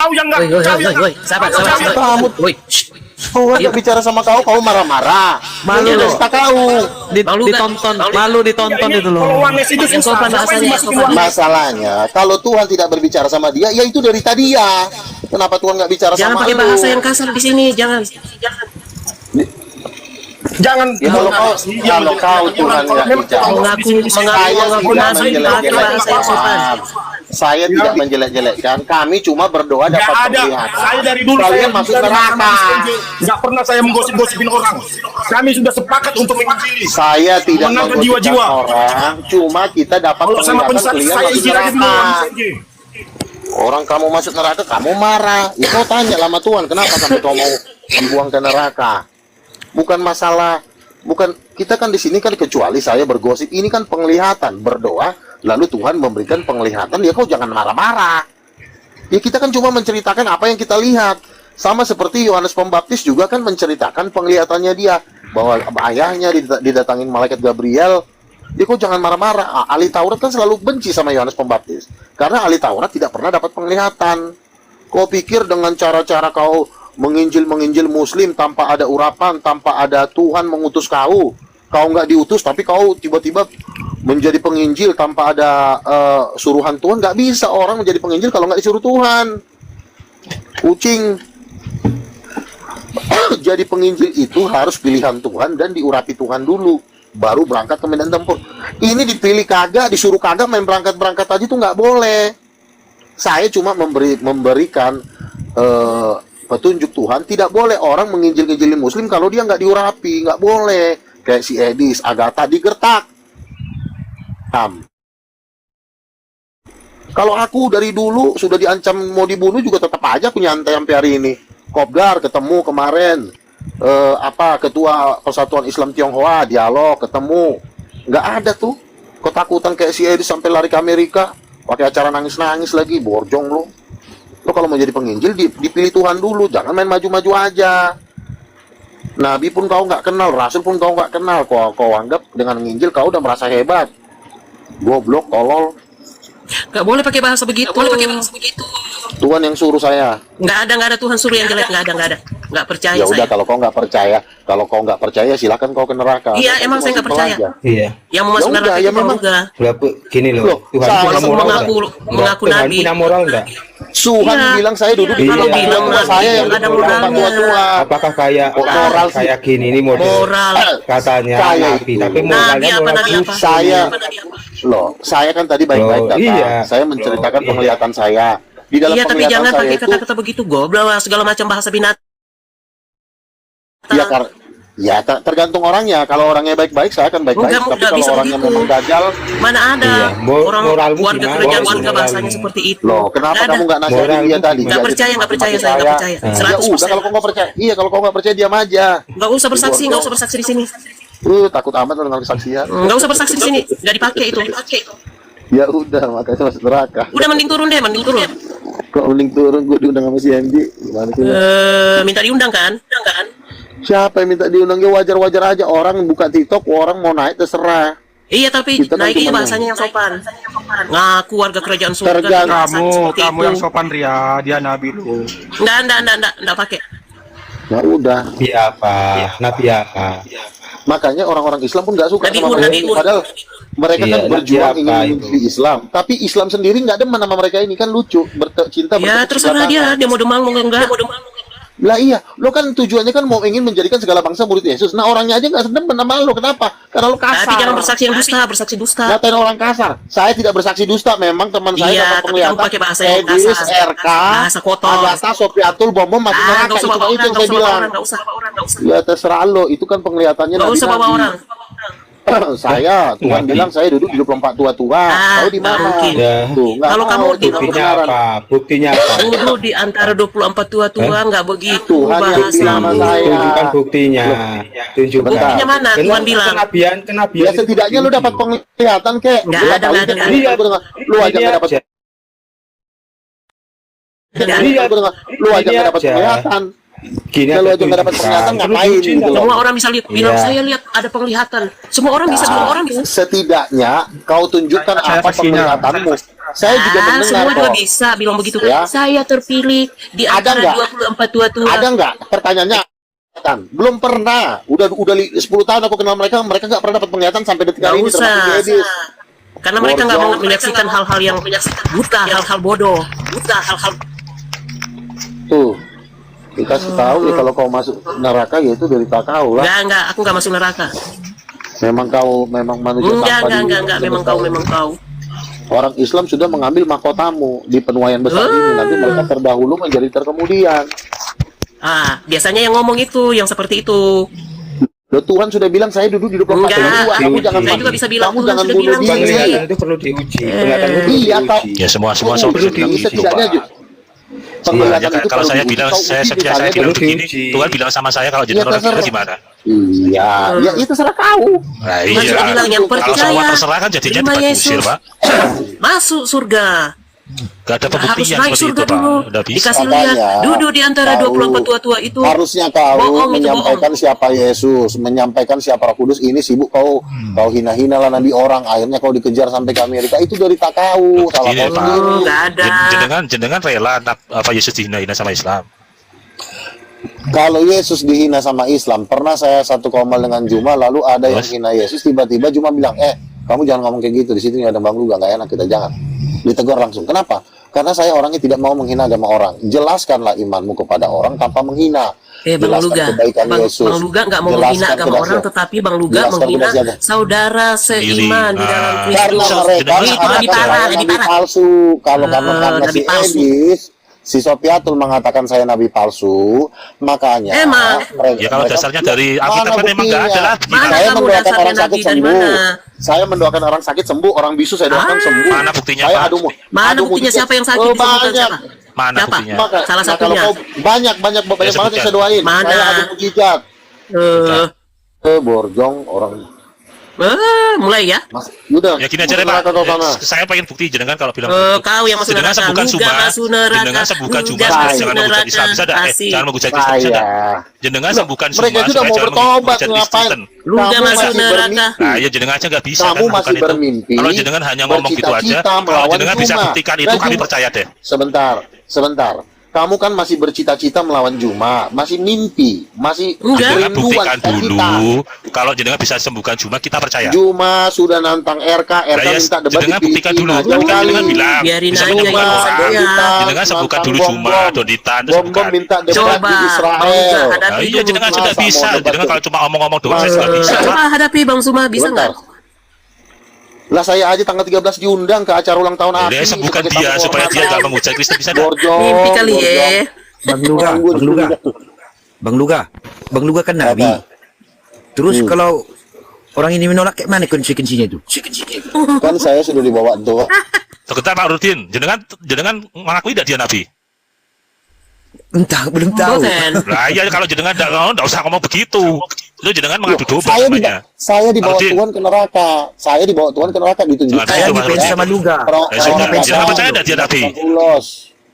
Kau yang nggak, Woi, sahabat. Kamu Woi, Tuhan nggak bicara sama kau marah-marah. Malu loh. Pesta kau. Ditonton, malu ditonton itu loh. Kalau Wanes itu Yang susah. sopan Siapa yang bahasanya, dimasukin sopan. Wanes? Masalahnya kalau Tuhan tidak berbicara sama dia, ya itu dari tadi ya. Kenapa Tuhan nggak bicara jangan sama pakai lu? bahasa yang kasar di sini, jangan. Jangan. Ya, kalau kau Tuhan nggak bicara. Mengaku nabi pakai bahasa yang sopan. Saya tidak menjelek-jelekkan. Kami cuma berdoa Nggak dapat ada. penglihatan. Saya dari dulu saya Kalian masuk dari neraka. Mas Kenji. Nggak pernah saya menggosip-gosipin orang. Kami sudah sepakat untuk menginjili. Saya tidak Menangkan menggosipkan jiwa-jiwa. orang, cuma kita dapat Kalau sama penglihatan pensat kalian saya masuk izin aja dulu Mas neraka. Kenji. Orang kamu masuk neraka, kamu marah. Ya kau tanya sama Tuhan, kenapa sampai kau mau dibuang ke neraka? Bukan masalah, bukan kita kan di sini kan kecuali saya bergosip, ini kan penglihatan, berdoa, lalu Tuhan memberikan penglihatan, ya kau jangan marah-marah. Ya kita kan cuma menceritakan apa yang kita lihat. Sama seperti Yohanes Pembaptis juga kan menceritakan penglihatannya dia, bahwa ayahnya didatangin malaikat Gabriel. Dia kok jangan marah-marah. Ahli Taurat kan selalu benci sama Yohanes Pembaptis, karena ahli Taurat tidak pernah dapat penglihatan. Kau pikir dengan cara-cara kau menginjil Muslim tanpa ada urapan, tanpa ada Tuhan mengutus kau nggak diutus, tapi kau tiba-tiba menjadi penginjil tanpa ada suruhan Tuhan? Nggak bisa orang menjadi penginjil kalau nggak disuruh Tuhan. Kucing. Jadi penginjil itu harus pilihan Tuhan dan diurapi Tuhan dulu, baru berangkat ke medan tempur. Ini dipilih kagak, disuruh kagak, main berangkat aja tuh nggak boleh. Saya cuma memberikan petunjuk Tuhan. Tidak boleh orang menginjil-injilin Muslim kalau dia nggak diurapi, nggak boleh. Kayak si Edis, Agatha digertak. Kalau aku dari dulu sudah diancam mau dibunuh juga tetap aja aku nyantai sampai hari ini. Kopdar ketemu kemarin, ketua Persatuan Islam Tionghoa dialog ketemu, nggak ada tuh ketakutan kayak si Edis sampai lari ke Amerika, pakai acara nangis-nangis lagi, borjong lo. Lo kalau mau jadi penginjil dipilih Tuhan dulu, jangan main maju-maju aja. Nabi pun kau nggak kenal, Rasul pun kau nggak kenal, kau anggap dengan menginjil kau udah merasa hebat. Goblok, tolol. Nggak boleh pakai bahasa begitu. Tuhan yang suruh saya. Nggak ada Tuhan suruh yang jelek, nggak ada. Nggak percaya Ya udah, saya. kalau kau nggak percaya silakan kau ke neraka. Iya, emang saya nggak percaya. Iya. Yang mau masuk Ya udah, neraka ya itu memang. juga. Berapa gini loh. Loh, Tuhan saya punya moral mengaku enggak? Tuhan nabi. punya moral enggak? Tuhan Iya. bilang saya duduk di Kalau tempat bilang tua, nabi, saya yang ada duduk di tempat moralnya. tua-tua. Apakah kayak Moral sih. kayak gini ini model Moral. katanya Saya nabi, itu. tapi moralnya moral Nabi apa? Saya saya kan tadi baik-baik Loh, datang. iya. Saya menceritakan Loh, iya. penglihatan saya. Di dalam Iya, tapi penglihatan jangan saya pakai itu kata-kata begitu, goblok, segala macam bahasa binatang. ya tergantung orangnya. Kalau orangnya baik-baik saya akan baik-baik, Enggak, tapi enggak kalau bisa orangnya begitu. memang gagal, Mana ada Iya, orang moralmu warga gimana? kerajaan Moralmu. surga bahasanya seperti itu. loh kenapa Nggak kamu ada. nggak nasihatin Moralmu dia tadi? gimana? Nggak percaya, nggak percaya, saya nggak percaya. Ya 100%. udah, kalau kau nggak percaya, kalau kau nggak percaya diam aja. Nggak usah bersaksi di sini. Takut amat dengan kesaksian. Nggak usah bersaksi di sini, nggak dipakai itu. Ya udah, makanya masuk neraka. Udah mending turun. Kok mending turun, gue diundang sama si MJ. Gimana sih? Minta diundang kan? Siapa yang minta diundang? Ya wajar-wajar aja. Orang buka TikTok, orang mau naik terserah. Iya, tapi Kita kan naiknya cuma bahasanya yang sopan. Ngaku warga kerajaan surga. Tergantung. bahasanya seperti Kamu itu. yang sopan Ria, dia nabi lu. Nggak pakai. Ya udah. nabi apa? Nabi apa? Makanya orang-orang Islam pun nggak suka Nabi sama Un, mereka. Nabi Un. Padahal mereka Iya, kan Nabi berjuang apa ingin itu? mengikuti Islam. Tapi Islam sendiri nggak demen sama mereka ini, kan lucu. Cinta Ya bertepuk terserah sebelah dia mau demang mau enggak. Lah iya, lo kan tujuannya kan mau ingin menjadikan segala bangsa murid Yesus. Nah orangnya aja nggak demen sama lo, kenapa? Karena lo kasar. Tapi jangan bersaksi yang bersaksi dusta. Ngatain orang kasar. Saya tidak bersaksi dusta. Memang teman saya Iya, dapat tapi kamu penglihatan. pakai bahasa yang Edis, kasar. RK, Bahasa kotor. Agatha, Sofiatul, Bomom masuk neraka. Nggak usah Itu bawa yang orang, saya bilang. nggak usah. Ya terserah lo. Itu kan penglihatannya Nggak usah bawa nabi-nabi. orang. Saya, Tuhan Nabi. bilang saya duduk di 24 tua-tua. Ah, Tahu di nggak mana? mungkin. Ya. Tuh, nggak Kalau tahu kamu itu di- Buktinya kebenaran. apa? Buktinya apa? Dulu di antara 24 tua-tua nggak begitu Tuhan yang bahasa. bilang sama saya. Tunjukkan buktinya. Tunjukkan. Buktinya mana? Tuhan bilang. Kenabian Ya setidaknya lu dapat penglihatan kek. Nggak Lu ada, tahu nggak ada, itu. nggak ada. Lu aja nggak dapat. Lihat. Lu aja nggak dapat Lihat. penglihatan. Gini Kalau ada aja nggak dapat tunjukkan. penglihatan Perlu ngapain diuji gitu nggak? loh. Semua orang bisa bilang Iya. saya lihat ada penglihatan. Semua orang bisa bilang orang bisa. Setidaknya kau tunjukkan Saya apa pastinya. penglihatanmu. Saya juga mendengar Semua juga kok. bisa bilang begitu. Ya. Saya terpilih di Ada antara nggak? 24 tua-tua. Ada nggak? Pertanyaannya kan belum pernah. Udah 10 tahun aku kenal mereka nggak pernah dapat penglihatan sampai detik Nggak hari ini, usah. termasuk di Edis. Karena mereka nggak mau Borjong. menyaksikan hal-hal yang buta, hal-hal bodoh, buta, hal-hal. Tuh, dikasih tahu ya kalau kau masuk neraka ya itu derita kau lah. Enggak, aku nggak masuk neraka. Memang manusia Enggak, tanpa enggak, memang kau. Orang Islam sudah mengambil mahkotamu di penuaian besar ini. Nanti mereka terdahulu menjadi terkemudian. Ah, biasanya yang ngomong itu, yang seperti itu. Loh, Tuhan sudah bilang saya duduk di 24 Enggak, ribu. Kamu jangan saya juga bisa bilang, kamu Tuhan jangan sudah bunuh bilang, diri. Penglihatan itu perlu diuji. Penglihatan itu perlu Iya, kau. diuji. Ya semua Kamu bisa perlu bilang diuji, begitu, setidaknya Pak. penglihatan Iya, itu kalau perlu saya diuji. bilang, Kau saya uji setia saya misalnya bilang perlu begini, diuji. Tuhan bilang sama saya kalau jadi Iya, orang terserah. Kristen gimana? Iya, ya itu serah kau. Nah, Tuhan iya. sudah bilang yang Kalau semua percaya terserah kan jadinya terima debat Yesus, kusir, Pak. masuk surga. Gak ada Harus pembuktian naik seperti surga itu, Pak. dulu. Udah bisa. Dikasih Makanya, lihat, duduk di antara kau 24 tua-tua itu. Harusnya kau Bohong itu, menyampaikan siapa Yesus, menyampaikan siapa Roh Kudus. Ini sibuk kau hina-hina lah nabi orang. Akhirnya kau dikejar sampai ke Amerika. Itu derita kau. Salah Begini, kau Pak. sendiri. Enggak ada. Jenengan rela apa Yesus dihina-hina sama Islam. Kalau Yesus dihina sama Islam, pernah saya satu komal dengan Juma, lalu ada yang Terus? hina Yesus, tiba-tiba Juma bilang, kamu jangan ngomong kayak gitu, di situ ada Bang Luga, nggak enak, kita jangan. Ditegur langsung. Kenapa? Karena saya orangnya tidak mau menghina agama orang. Jelaskanlah imanmu kepada orang tanpa menghina. Bang Jelaskan Luga, kebaikan Yesus. Bang Luga nggak mau Jelaskan menghina agama kedahsyatan. orang, tetapi Bang Luga Jelaskan menghina kedahsyatan. saudara seiman di dalam Ah. Karena Kristus. mereka Itu lebih mengatakan parah, saya lebih nabi parah. palsu. Kalau karena Nabi si palsu. Edis, si Sopiatul mengatakan saya nabi palsu, makanya Emang. mereka, Ya kalau dasarnya dari Alkitab kan memang nggak ada lagi. Mana Saya kamu mendoakan dasarnya orang sakit nabi dari sembuh. mana? Saya mendoakan orang sakit sembuh, orang bisu saya doakan Ah. sembuh. Mana buktinya, Saya Pak? Mana adu buktinya mujizat. siapa yang sakit Oh, disembuhkan banyak. siapa? Mana Siapa? buktinya? Maka, Salah nah, kalau satunya. kau banyak banget yang sebutkan. saya doain. Mana? Saya adu mujizat. Borjong orang. Mulai ya. Mas, udah. Ya gini aja deh, Neraka Pak. kau sana. Saya pengen bukti jenengan kalau bilang Kau yang masuk jenengan neraka. sembuhkan Luga Juma, masuk neraka. jenengan sembuhkan Juma, Luga saya masuk jangan menghujat Islam, bisa dah? Asik. Jangan menghujat Kristen, bisa dah? Saya. Jenengan sembuhkan Juma, Mereka sudah mau jangan bertobat, menghujat ngapain? Kristen. Luga Kamu masuk masih neraka. bermimpi. Nah, ya jenengan aja nggak bisa Kamu kan masih lakukan itu. bermimpi, Kalau jenengan hanya ngomong gitu aja, bercita-cita kalau melawan jenengan bisa Juma. buktikan Nah, itu, kami Juma. percaya deh. Sebentar. Kamu kan masih bercita-cita melawan Juma, masih mimpi, masih Enggak. Jenengan buktikan cita-cita. dulu, kalau jenengan bisa sembuhkan Juma, kita percaya. Juma sudah nantang RK Nah, ya, minta debat jenengan di buktikan dulu. Filipina. Jauh Kan kali. jenengan bilang, Biarin bisa aja menyembuhkan yang orang. saya. Jenengan sembuhkan dulu Juma, Doditan, terus Bom sembuhkan. minta debat Coba, di Bang Luga, Israel. hadapi Nah, iya dulu. jenengan aja nggak Masa bisa. mau debat Jenengan tuh? kalau cuma omong-omong doang, saya nggak bisa. Pak. Coba hadapi Bang Suma, bisa Bentar. nggak? Lah saya aja tanggal 13 diundang ke acara ulang tahun Dia API. sembuhkan sebagai dia tamu supaya dia kehormatan. nggak menghujat Kristen, bisa dah? Borjong, Mimpi kali ya. Borjong. Bang Luga, Orang gua Bang Luga, disuruh. Bang Luga, Bang Luga kan Nabi. Apa? Terus kalau orang ini menolak, kayak mana konsekuensinya itu? Kan saya sudah dibawa tuh. Sebentar Pak Rudin, jenengan mengakui tidak dia Nabi? Entah, belum tahu. Boten. Lah iya kalau jenengan nggak usah ngomong begitu. Itu jenengan mengadu domba namanya. Saya dibawa Arudin. Tuhan ke neraka. Saya dibawa Tuhan ke neraka ditunjukkan. Nah, Saya itu, Mas ngefans Rudi. sama Luga. Ya sudah, jenengan percaya tidak dia Nabi? Ulos.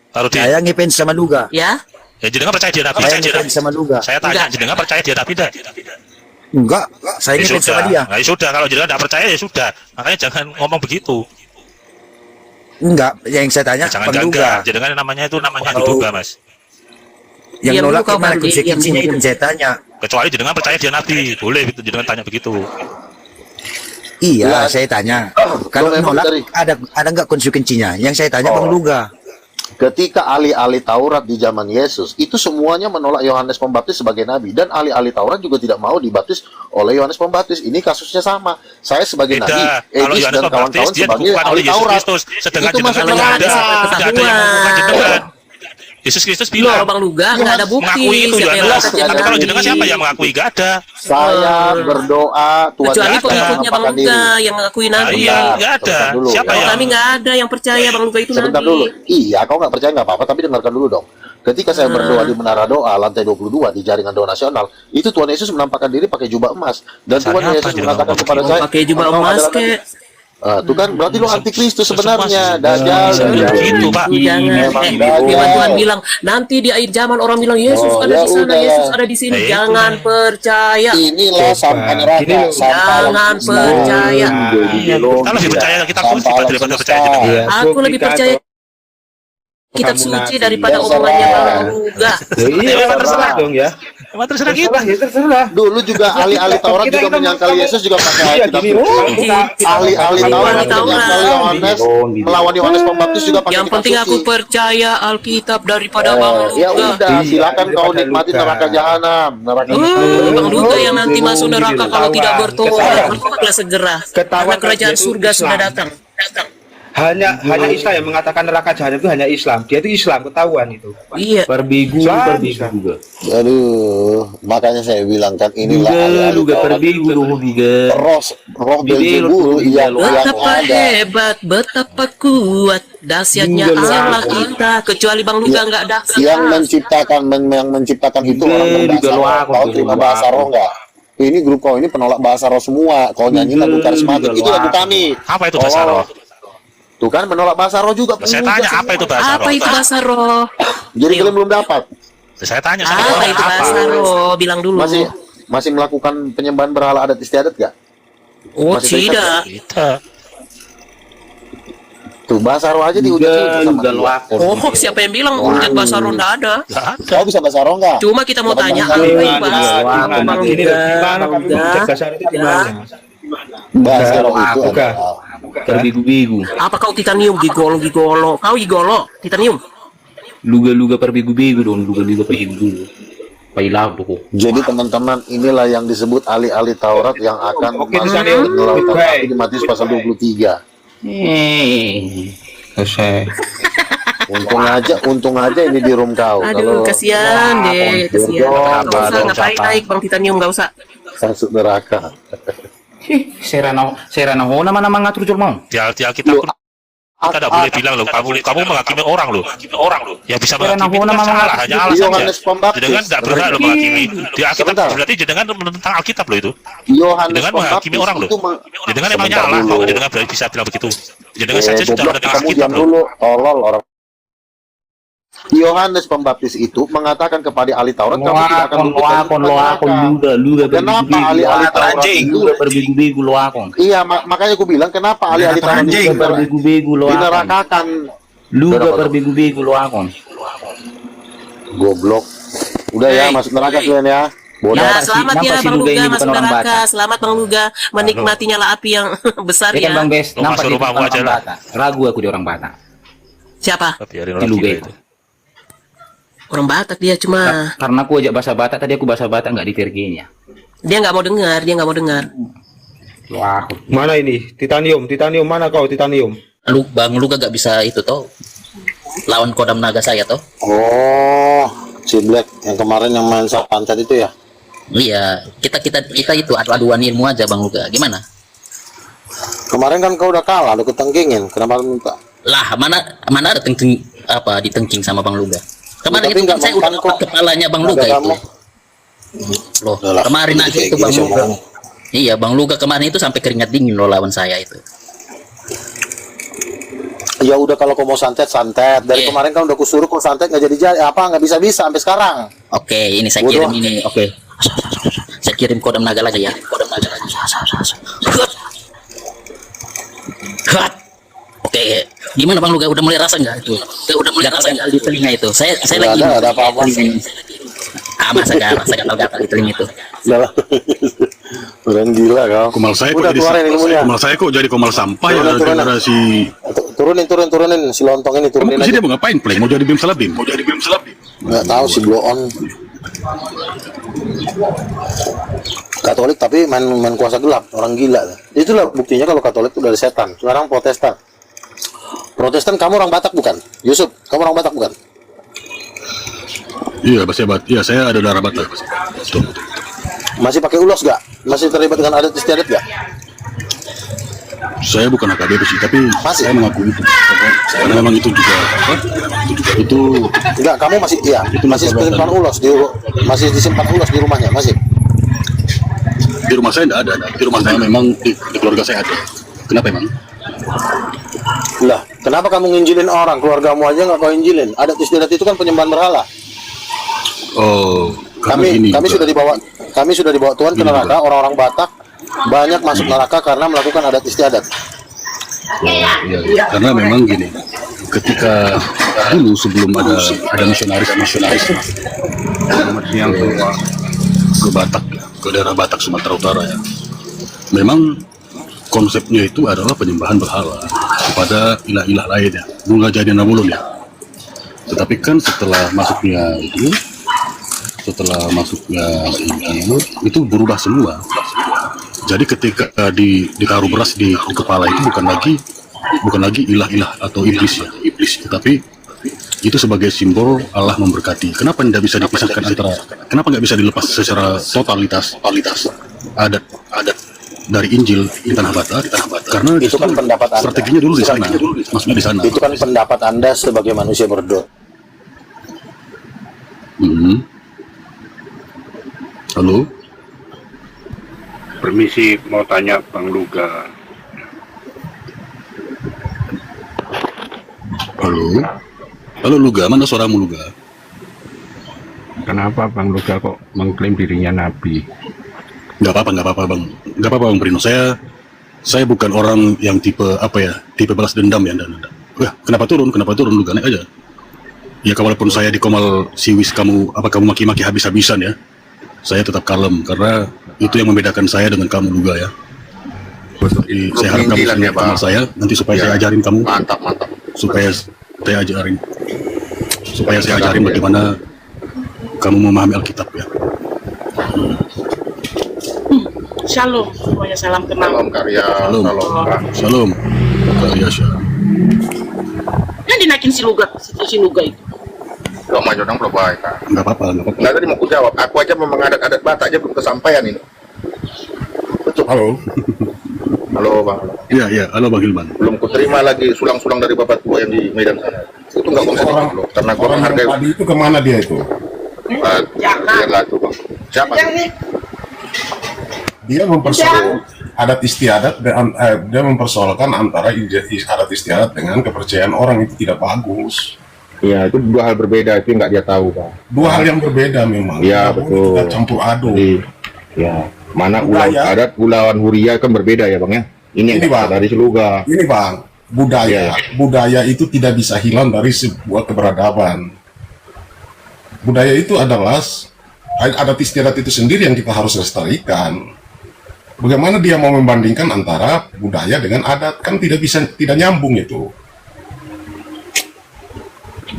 Pak Rudin, Saya ngefans sama Luga. Ya, ya jenengan percaya dia Nabi? Saya ngefans sama Luga. Saya tanya, Enggak. jenengan percaya dia Nabi tidak? Enggak, saya Ya ngefans sudah, sama dia. nah, ya sudah. Kalau jenengan tidak percaya ya sudah. Makanya jangan ngomong begitu. Enggak, yang saya tanya Jangan Bang Luga. gangga. Jenengan namanya itu namanya adu Kalau- domba, Mas. Yang Diam nolak dulu kau, gimana Bang, konsekuensinya diam. itu saya tanya. Kecuali jenengan percaya dia Nabi, boleh gitu jenengan tanya begitu. Iya, Lah, saya tanya. Kalau memang nolak dari- ada enggak konsekuensinya? Yang saya tanya Bang Luga. Ketika ahli-ahli Taurat di zaman Yesus, itu semuanya menolak Yohanes Pembaptis sebagai nabi, dan ahli-ahli Taurat juga tidak mau dibaptis oleh Yohanes Pembaptis. Ini kasusnya sama. Saya sebagai Beda. nabi, Kalau Edis Yohanes dan Pembaptis kawan-kawan dia sebagai dibukukan ahli oleh Yesus Taurat. Kristus, sedangkan Itu masuk jenengan neraka. tidak ada yang mengukuhkan jenengan. Yesus Kristus loh bilang Bang Luga, nggak ada bukti. mengakui itu Siapa yang Yohanes. angkat jadi Tapi kalau nabi? jenengan siapa yang mengakui? Gak ada. Saya berdoa Tuhan Kecuali Yesus pengikutnya Bang menampakkan Luga diri. yang ngakui Nah, nabi. iya, nggak ada. Sebentar dulu, Siapa ya. Kalau yang? kami nggak ada yang percaya Bang Luga itu Sebentar nabi. dulu. Iya, kau nggak percaya nggak apa-apa, tapi dengarkan dulu dong. Ketika saya berdoa di Menara Doa lantai 22 di jaringan doa nasional, itu Tuhan Yesus menampakkan diri pakai jubah emas, dan Dasarnya Tuhan apa Yesus jenengan mengatakan ngomong kepada begitu? saya, Pakai jubah "Engkau emas adalah nabi." kek. Tuh kan berarti lu antikristus sebenarnya, Semua Dajjal. sebenarnya gitu, Pak. Jangan. Memang Firman Tuhan Dajjal. bilang nanti di akhir zaman orang bilang Yesus Oh, ada ya di sana, udah. Yesus ada di sini. Eh, Jangan percaya. Inilah sampah Gini neraka, loh. sampah Jangan alam semesta. percaya. Kita lebih percaya kita Sampah kunci Pak alam daripada semesta. percaya jenengan. Iya, Aku so lebih kita percaya atau kitab kamu suci nabi. daripada Ya, omongannya salah. Bang Luga. Iya, Memang terserah. dong ya. Emang terserah gitu. Terserah, ya terserah. Dulu juga ahli-ahli Taurat juga menyangkal Yesus juga pakai Iya, kitab gini. suci. Ahli-ahli Ahli Taurat Taurat. menyangkal Yohanes, melawan Yohanes Pembaptis juga pakai Yang kitab penting aku suci. percaya Alkitab daripada Bang Ya Luga. udah, silakan kau Daripada nikmati luka. neraka jahanam, neraka Bang Luga yang nanti masuk neraka kalau tidak bertobat. Ketahuan. Bertobatlah segera. Ketahuan Karena kerajaan dia itu surga sudah Islam. datang. Hanya Islam yang mengatakan neraka jahanam itu hanya Islam. Dia itu Islam, ketahuan itu. Iya. Perbigu, Islam, perbigu Islam. juga. Aduh, makanya saya bilang kan inilah Juga, ahli-ahli juga Taurat. perbigu dulu juga. Roh Bibir, Beelzebul yang Betapa ada. hebat, betapa kuat, dahsyatnya Juga Allah luar. kita. Kecuali Bang Luga nggak dahsyat. Yang menciptakan itu Juga, orang berbahasa juga roh. luar, Kau juga terima luar. bahasa roh nggak? Ini grup kau ini penolak bahasa roh semua. Kau nyanyi lagu karismatik juga itu lagu luar. kami. Apa itu bahasa Oh. roh? Tuh kan menolak bahasa roh juga. Saya pengugat tanya semua. apa itu bahasa roh? Apa itu bahasa roh? Jadi kalian belum dapat. Saya tanya sama Apa orang itu bahasa roh? Bilang dulu. Masih melakukan penyembahan berhala adat istiadat gak? Oh masih tidak. Kita. Tuh bahasa roh aja dihujat Juga, sama juga dia. luakon. Oh siapa yang bilang hujat bahasa roh nggak ada? Nggak ada. Kau bisa bahasa roh nggak? Cuma kita mau Dapat tanya bahasa apa roh. itu bahasa roh? Wah, Bang Ini loh, Luga, gimana Bang kamu Luga. mencet dasar itu di mana? Bahasa roh itu Bukan. adalah Perbigu-bigu. Apa kau titanium gigolo? Kau gigolo titanium? Luga-luga perbigu-bigu dong, luga-luga perbigu-bigu. Pailah tuh. Jadi teman-teman inilah yang disebut ahli-ahli Taurat yang akan Oke, masuk Daniel. ke lautan Baik. api di Matius pasal 23. Selesai. Untung aja ini di room kau. Aduh, kasihan deh, kasihan. Nggak usah ngapain naik Bang Titanium, nggak usah. Masuk neraka. Serana ho nama ngatur jual mau. Di Alkitab pun kita tidak boleh bilang loh, kamu menghakimi orang loh. Yang bisa menghakimi itu kan salah, hanya Allah saja. Yohanes Pembaptis. Jenengan tidak berhak loh menghakimi. Di Alkitab Sebentar. berarti jenengan menentang Alkitab loh itu. Yohanes Jenengan menghakimi Pembaptis orang loh. itu Jenengan emangnya Sebentar Allah, dulu. kok jenengan berarti bisa bilang begitu. Jenengan saja sudah goblok, menentang kamu Alkitab diam loh. dulu, tolol orang. Yohanes Pembaptis itu mengatakan kepada ahli Taurat kamu tidak akan Loakon luga Kenapa ahli-ahli Taurat itu? luga perbigu-bigu loakon. Iya, makanya aku bilang kenapa ahli-ahli Taurat itu Perbigu-bigu loakon. dinerakakan. Luga perbigu-bigu loakon. Goblok. Udah ya, masuk neraka kalian ya. Bodoh. Ya, Nampak si- selamat ya nampak si Bang Luga Luga ini masuk bukan orang neraka. Batak. Selamat Bang Luga menikmati nyala api yang besar Dia kan ya. Bang Bes, Lu nampak masuk dia rumahmu bukan aja orang lah. Batak. Ragu aku dia orang Batak. Siapa? Biarin Di orang Luga gila itu. itu. Orang Batak dia cuma. Karena aku ajak bahasa Batak tadi aku bahasa Batak nggak diterginya. Dia nggak mau dengar, dia nggak mau dengar. Loakon. Mana ini? Titanium mana kau titanium? Bang Luga gak bisa itu toh lawan kodam naga saya toh. Oh, si Black yang kemarin yang main pancat itu ya. Iya, kita itu adu-aduan ilmu aja Bang Luga. Gimana? Kemarin kan kau udah kalah, udah ketengkingin. Kenapa lu minta? Lah, mana ada ditengking sama Bang Luga. Kemarin Tapi itu nggak kan saya mempan udah kok. dapat kepalanya Bang Ada Luga itu. kamu. Loh, Udah lah, kemarin aja kayak itu gini Bang sih Luga. ngomong. Iya, Bang Luga kemarin itu sampai keringat dingin loh lawan saya itu. Ya udah kalau kau mau santet. Dari Iya. kemarin kan udah kusuruh kau santet nggak jadi nggak bisa sampai sekarang. Oke, ini saya Bodoh. kirim ini. Oke. Saya kirim kodam naga lagi ya. Kodam naga lagi. Cut. Oke. Gimana Bang Luga udah mulai rasa nggak itu? Udah mulai rasa nggak di telinga itu? Saya lagi Nggak ada apa-apa. masa gatal di telinga itu. Udah lah. Orang gila kau. Komal saya kok Udah jadi keluarin ilmunya. komal saya kok jadi komal sampah ya Turunin, gara-gara si Turunin si lontong ini kamu turunin kesini aja. dia mau ngapain play mau jadi bim salabim Nggak tahu si blow on. Katolik tapi main kuasa gelap, orang gila. Itulah buktinya kalau Katolik itu dari setan. Sekarang Protestan kamu orang Batak bukan? Yusuf, kamu orang Batak bukan? iya saya ada darah Batak. Betul. Masih pakai ulos gak? Masih terlibat dengan adat istiadat gak? Saya bukan AKBP sih tapi Masih? saya mengaku itu karena memang itu juga itu Enggak, kamu masih masih simpan ulos masih disimpan ulos di rumahnya masih. di rumah saya tidak ada di rumah saya memang di keluarga saya ada. Kenapa emang? Lah, kenapa kamu nginjilin orang? Keluargamu aja nggak kau injilin. Adat istiadat itu kan penyembahan berhala. Oh, Kami sudah dibawa Tuhan ke neraka. Orang-orang Batak banyak masuk neraka karena melakukan adat istiadat. iya. Karena memang gini, ketika dulu sebelum ada misionaris yang ke Batak, ke daerah Batak Sumatera Utara ya, memang konsepnya itu adalah penyembahan berhala kepada ilah-ilah lain ya, Bunga Jadi Nabulun ya. Tetapi kan setelah masuknya ini itu berubah semua. Jadi ketika ditaruh beras di kepala itu bukan lagi ilah-ilah atau iblis ya, tetapi itu sebagai simbol Allah memberkati. Kenapa tidak bisa dipisahkan kenapa nggak bisa dilepas secara totalitas adat dari Injil di tanah Batak? Karena Itu kan pendapat Anda. strateginya dulu di sana, maksudnya di sana. Itu kan pendapat Anda sebagai manusia berdoa. Halo, Permisi, mau tanya Bang Luga. halo Luga, mana suaramu Luga? Kenapa Bang Luga kok mengklaim dirinya nabi? Nggak apa-apa Bang Brino. Saya bukan orang yang tipe balas dendam ya. Wah, kenapa turun Luga, naik aja. Ya walaupun saya di Komal Siwis kamu maki-maki habis-habisan ya, saya tetap kalem karena itu yang membedakan saya dengan kamu Luga ya. Jadi, saya harap kamu sering kenal saya nanti supaya saya ajarin kamu. Mantap. Supaya saya ajarin bagaimana kamu memahami Alkitab ya. Shalom, semuanya salam kenal. Shalom. Karya Shalom. Yang dinaikin si Luga itu. Gak maju dong, belum baik. Nggak apa-apa. Nah, tadi mau ku jawab. Aku aja memang adat Batak aja belum kesampaian ini. Betul. Halo Bang. Iya, halo Bang Hilman. Belum ku terima lagi sulang-sulang dari bapak tua yang di Medan sana. Itu nggak bisa loh, karena gua menghargai. Tadi itu kemana dia itu? Lihatlah tuh Bang. Siapa? Dia mempersoalkan adat istiadat dan dia mempersoalkan antara adat istiadat dengan kepercayaan orang, itu tidak bagus. Iya, itu dua hal berbeda, itu nggak dia tahu Bang. Dua hal yang berbeda memang. Iya, Tidak boleh betul. kita campur aduk. Jadi, ya, mana ulang Budaya. adat, ulawan huria kan berbeda ya Bang ya. Ini Ini, Bang. dari Seluga. Ini Bang, budaya itu tidak bisa hilang dari sebuah keberadaban. Budaya itu adalah adat istiadat itu sendiri yang kita harus lestarikan. Bagaimana dia mau membandingkan antara budaya dengan adat, kan tidak nyambung itu.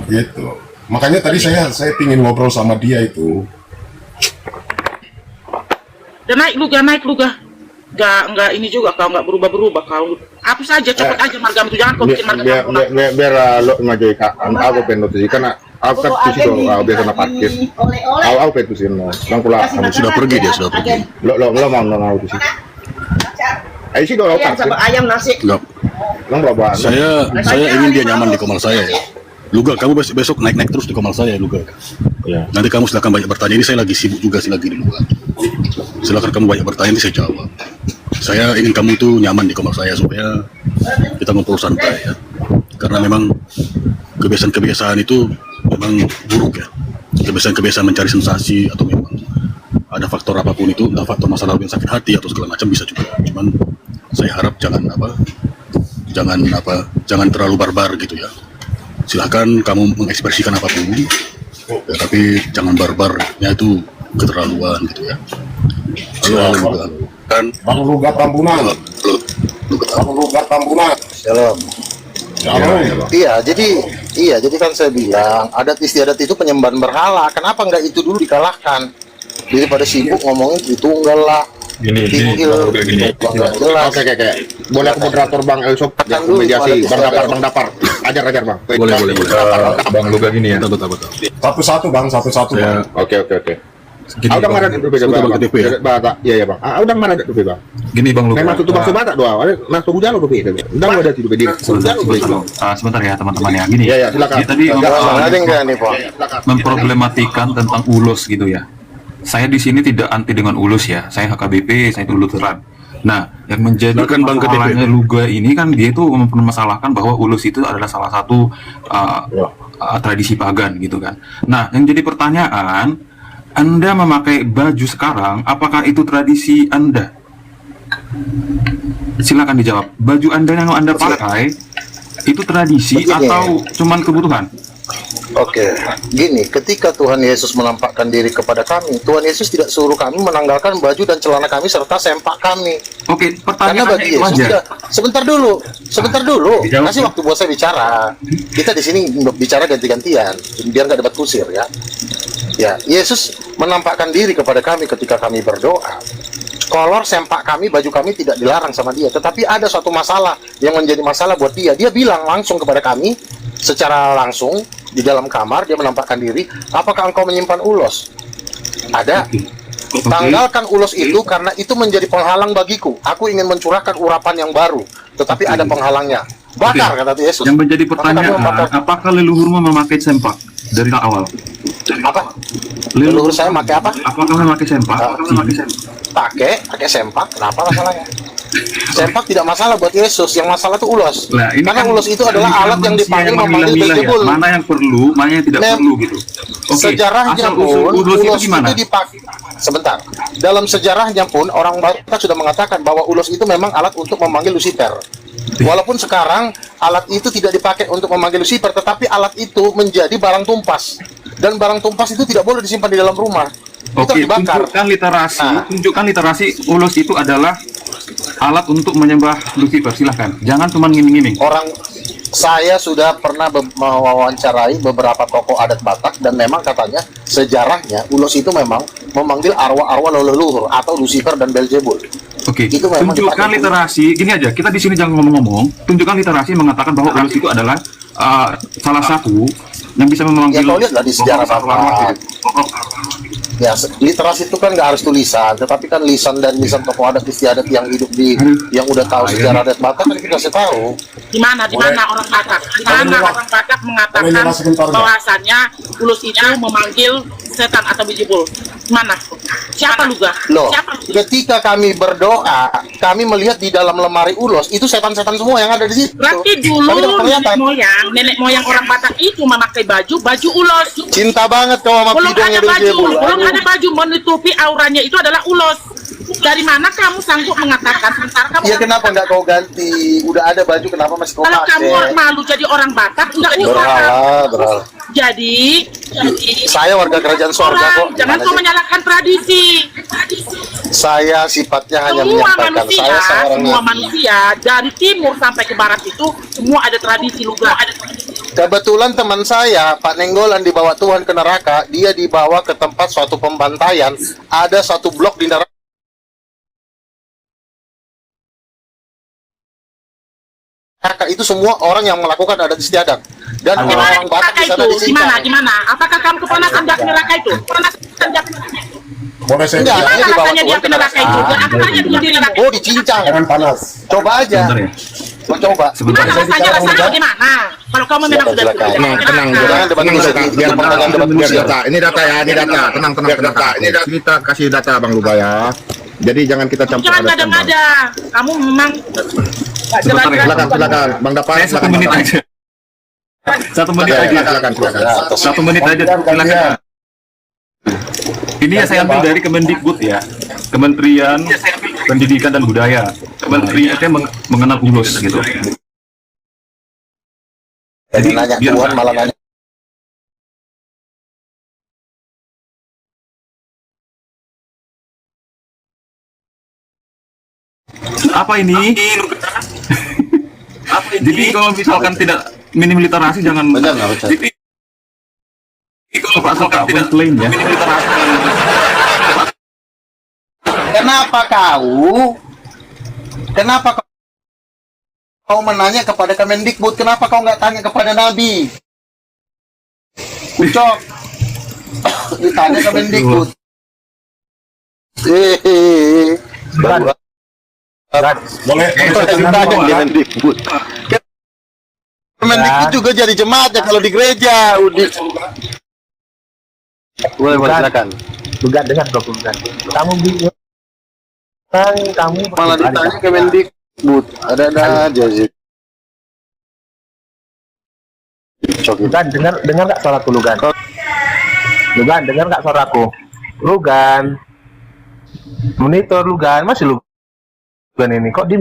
Gitu. Makanya tadi saya ingin ngobrol sama dia itu. Dan naik Luga. Nggak ini juga kau nggak berubah kau. Hapus aja, cepet aja margam itu, jangan kau bikin margam aku. Biar lo ngaji aku pengen notifikasi karena aku kan di situ biasa parkir. Aku pengen tuh sih, bang pula Sudah pergi. lo mau tuh sih. Ayo sih dong parkir. Ayam nasi. Enggak. Bang bawa. Saya ingin dia nyaman di Komal saya ya. Luga, kamu besok naik terus di Komal saya Luga. Ya. Nanti kamu silakan banyak bertanya. Ini saya lagi sibuk juga sih lagi di luar. Silakan kamu banyak bertanya, nanti saya jawab. Saya ingin kamu itu nyaman di Komal saya supaya kita ngobrol santai ya. Karena memang kebiasaan-kebiasaan itu memang buruk ya. Kebiasaan-kebiasaan mencari sensasi atau memang ada faktor apapun itu, entah faktor masa lalu yang sakit hati atau segala macam bisa juga. Cuman saya harap jangan terlalu barbar gitu ya. Silahkan kamu mengekspresikan apapun, ya, tapi jangan barbarnya itu keterlaluan gitu ya. Halo. Kan Bang Luga Tambunan. Bang Luga Tambunan. Shalom. Iya, jadi kan saya bilang adat istiadat itu penyembahan berhala. Kenapa nggak itu dulu dikalahkan? Daripada sibuk ngomongin Tritunggal lah. Gini. Jelas. Oke. Boleh aku moderator Bang Elsop ya, mediasi Bang Dapar. Ajar Bang. boleh. Bang Luga gini ya. Betul. Satu-satu Bang. Saya Oke. Udah mana dulu beda Bang Bang. KTP ya? Batak. Iya Bang. Udah mana dulu Bang. Gini Bang Luga. Memang tutup Batak doa. Masuk hujan dulu beda. Udah ada di beda. Sebentar ya teman-teman ya. Gini. Iya, silakan. Dia tadi Ada enggak nih, Pak? memproblematikan tentang ulus gitu ya. Saya di sini tidak anti dengan ulus ya. Saya HKBP, saya itu Lutheran. Nah, yang menjadi Silakan Bang Ketik. permasalahannya Luga ini kan dia itu mempermasalahkan bahwa ulus itu adalah salah satu tradisi pagan gitu kan. Nah, yang jadi pertanyaan, Anda memakai baju sekarang, apakah itu tradisi Anda? Silakan dijawab. Baju Anda yang Anda pakai itu tradisi Begini. atau cuman kebutuhan? Oke, gini, ketika Tuhan Yesus menampakkan diri kepada kami, Tuhan Yesus tidak suruh kami menanggalkan baju dan celana kami serta sempak kami. Oke, Karena pertanyaannya bagi itu Yesus aja. tidak. Sebentar dulu, dijawab. kasih waktu buat saya bicara. Kita di sini bicara ganti-gantian, biar nggak debat kusir ya. Ya, Yesus menampakkan diri kepada kami ketika kami berdoa. Kolor sempak kami, baju kami tidak dilarang sama dia, tetapi ada suatu masalah yang menjadi masalah buat dia. Dia bilang langsung kepada kami, secara langsung di dalam kamar dia menampakkan diri, apakah engkau menyimpan ulos? Ada. Tanggalkan ulos itu karena itu menjadi penghalang bagiku. Aku ingin mencurahkan urapan yang baru, tetapi ada penghalangnya. Bakar, kata Yesus. Yang menjadi Maka pertanyaan, kami membakar. apakah leluhurmu memakai sempak dari awal? Apa? Leluhur saya pakai apa? Apakah memakai sempak? Pakai sempak. Kenapa masalahnya? Sempak tidak masalah buat Yesus. Yang masalah itu ulos. Nah, ini Karena kan ulos itu adalah ini kan alat yang manusia dipanggil memanggil memilah-milah ya. Beelzebul. Mana yang perlu, mana yang tidak perlu gitu. Oke, Sejarahnya asal pun ulos ulos itu gimana? itu dipakai. Sebentar. Dalam sejarahnya pun orang Batak sudah mengatakan bahwa ulos itu memang alat untuk memanggil Lucifer. Walaupun sekarang alat itu tidak dipakai untuk memanggil Lucifer, tetapi alat itu menjadi barang tumpas. Dan barang tumpas itu tidak boleh disimpan di dalam rumah. Itu Oke, harus dibakar. tunjukkan literasi ulos itu adalah alat untuk menyembah Lucifer. Silahkan, jangan cuma ngiming-ngiming. Saya sudah pernah mewawancarai beberapa tokoh adat Batak dan memang katanya sejarahnya ulos itu memang memanggil arwah-arwah leluhur atau Lucifer dan Beelzebul. Oke, Itu memang tunjukkan dipakai. literasi. Gini aja, kita di sini jangan ngomong-ngomong. Tunjukkan literasi mengatakan bahwa ulos itu adalah salah satu yang bisa memanggil. Ya kau lihatlah di sejarah Batak. Ya, literasi itu kan nggak harus tulisan, tetapi kan lisan dan lisan tokoh adat istiadat yang hidup di yang udah tahu sejarah adat Batak kan kita kasih tahu. Di mana orang Batak? Di mana orang Batak mengatakan Boleh sebentar nggak? bahwasannya ulus itu memanggil setan atau Beelzebul? Mana? Siapa Luga? Loh, Siapa? ketika kami berdoa, kami melihat di dalam lemari ulos itu setan-setan semua yang ada di situ. Berarti dulu Tapi tidak kelihatan. nenek moyang orang Batak itu memakai baju ulos. Cinta banget kau sama Belum pidongnya ada baju, Beelzebul. belum Aduh. ada baju menutupi auranya itu adalah ulos. Dari mana kamu sanggup mengatakan sementara kamu? Iya, kenapa nggak kau ganti? Udah ada baju, kenapa masih kau Kalau kamu pakai? malu jadi orang Batak, nggak usah. Berhala. Jadi Saya warga kerajaan sorga kok. jangan Gimana kau sih? menyalahkan tradisi. Saya sifatnya hanya Semua menyampaikan. manusia, Saya seorang semua nabi. manusia dari timur sampai ke barat itu semua ada tradisi Luga. Kebetulan teman saya, Pak Nenggolan, dibawa Tuhan ke neraka. Dia dibawa ke tempat suatu pembantaian. Ada satu blok di neraka. Itu semua orang yang melakukan adat istiadat. Dan Di mana orang-orang Batak neraka di sana itu? Di dicincang. mana? Di mana? Apakah kamu pernah senjak neraka itu? Pernah senjak neraka itu? Boleh saya Enggak, Di bilang? mana dia dibawa rasanya dia Tuhan ke ke neraka itu? neraka. Dan apanya dia di neraka? Oh, dicincang. Jangan panas. Coba aja. Sebentar ya. Mau coba. Di mana rasanya? Rasanya di mana? Kalau kamu memang sudah Silakan. sudah Tenang, tenang, neraka. Jangan debat kusir. Biar pertanyaan debat Biar kusir. data, ini data ya, ini data. Tenang, tenang. Ini kita kasih data Bang Luga ya. Jadi jangan kita campur Jangan adat. ngada-ngada. Kamu memang nggak Sebentar ya. jelas-jelas. Silakan, Bang Dapat. Saya 1 menit aja. 1 menit aja. Silakan. 1 menit aja. Silakan. Ini ya saya ambil dari Kemendikbud ya, Kementerian Pendidikan dan Budaya. Kementerian itu mengenal ulos gitu. Jadi nanya biar Tuhan malah nanya. Apa ini? Jadi kalau misalkan tidak minim literasi jangan. Benar nggak, benar? Jadi kalau Pak Soka klaim ya. Kenapa kau menanya kepada Kemendikbud? Kenapa kau nggak tanya kepada Nabi? Ucok. Ditanya Kemendikbud. Boleh Ditanya Kemendikbud. Kemendikbud juga jadi jemaatnya kalau di gereja. Boleh silakan. Juga dengan dokumen. Kamu bingung kamu Malah ditanya Kemendikbud, ada aja sih. Lugan, dengar nggak suaraku Lugan? Lugan, dengar nggak suaraku? Lugan, monitor Lugan, masih Lugan ini kok di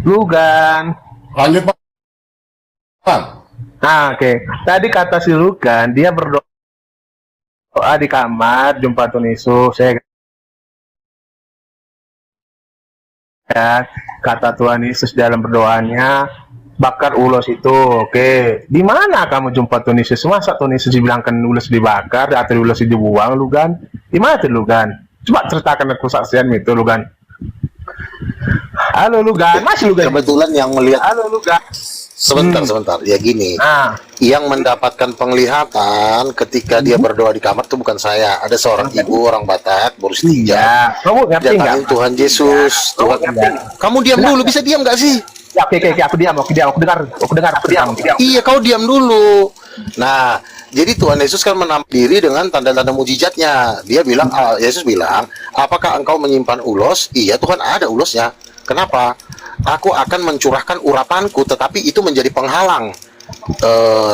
Lugan. Lanjut Pak. Nah, oke. Tadi kata si Lugan, dia berdoa di kamar, jumpa Tuhan Yesus. Kata Tuhan Yesus dalam berdoanya, bakar ulos itu. Oke, di mana kamu jumpa Tuhan Yesus? Masa Tuhan Yesus dibilangkan ulos dibakar atau ulos dibuang, Lugan? Di mana tuh Lugan? Coba ceritakan kesaksian itu, Lugan. Halo Lugan, masih Lugan. Kebetulan yang melihat. Halo Lugan. Sebentar. Ya gini. Yang mendapatkan penglihatan ketika dia berdoa di kamar itu bukan saya. Ada seorang ibu orang Batak baru setinja. Kamu ngerti nggak? Tuhan Yesus. Tuhan. Kamu diam dulu, bisa diam nggak sih? Ya, oke, aku diam, aku dengar. Iya, kau diam dulu. Nah, jadi Tuhan Yesus kan menampilkan diri dengan tanda-tanda mujizatnya. Dia bilang, Yesus bilang, apakah engkau menyimpan ulos? Iya, Tuhan, ada ulosnya. Kenapa? Aku akan mencurahkan urapanku, tetapi itu menjadi penghalang.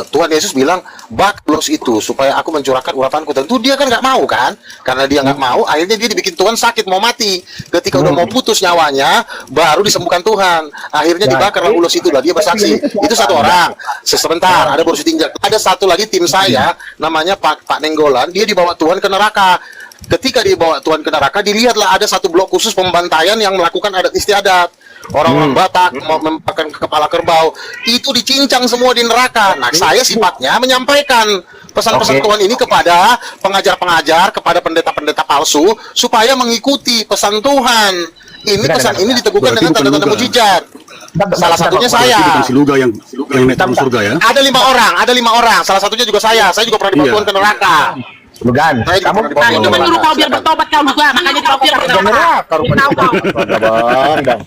Tuhan Yesus bilang, bak ulos itu supaya aku mencurahkan urapanku. Tentu dia kan nggak mau kan? Karena dia nggak mau, akhirnya dia dibikin Tuhan sakit, mau mati. Ketika udah mau putus nyawanya, baru disembuhkan Tuhan. Akhirnya dibakarlah ulos itu lah, dia bersaksi. Itu satu orang. Sebentar, ada baru setinjak. Ada satu lagi tim saya, namanya Pak Nenggolan, dia dibawa Tuhan ke neraka. Ketika dibawa Tuhan ke neraka, dilihatlah ada satu blok khusus pembantaian yang melakukan adat istiadat. Orang-orang Batak mau memakan kepala kerbau, itu dicincang semua di neraka. Nah, saya sifatnya menyampaikan pesan-pesan Tuhan ini kepada pengajar-pengajar, kepada pendeta-pendeta palsu, supaya mengikuti pesan Tuhan. Ini pesan ini diteguhkan dengan tanda-tanda mujizat. Salah satunya saya. Si Luga yang naik turun surga ya. Ada 5 orang. Salah satunya juga saya. Saya juga pernah dibawa Tuhan ke neraka. Lugan, kamu itu menyuruh kau biar bertobat kau Lugan, makanya kau biar bertobat. Bang.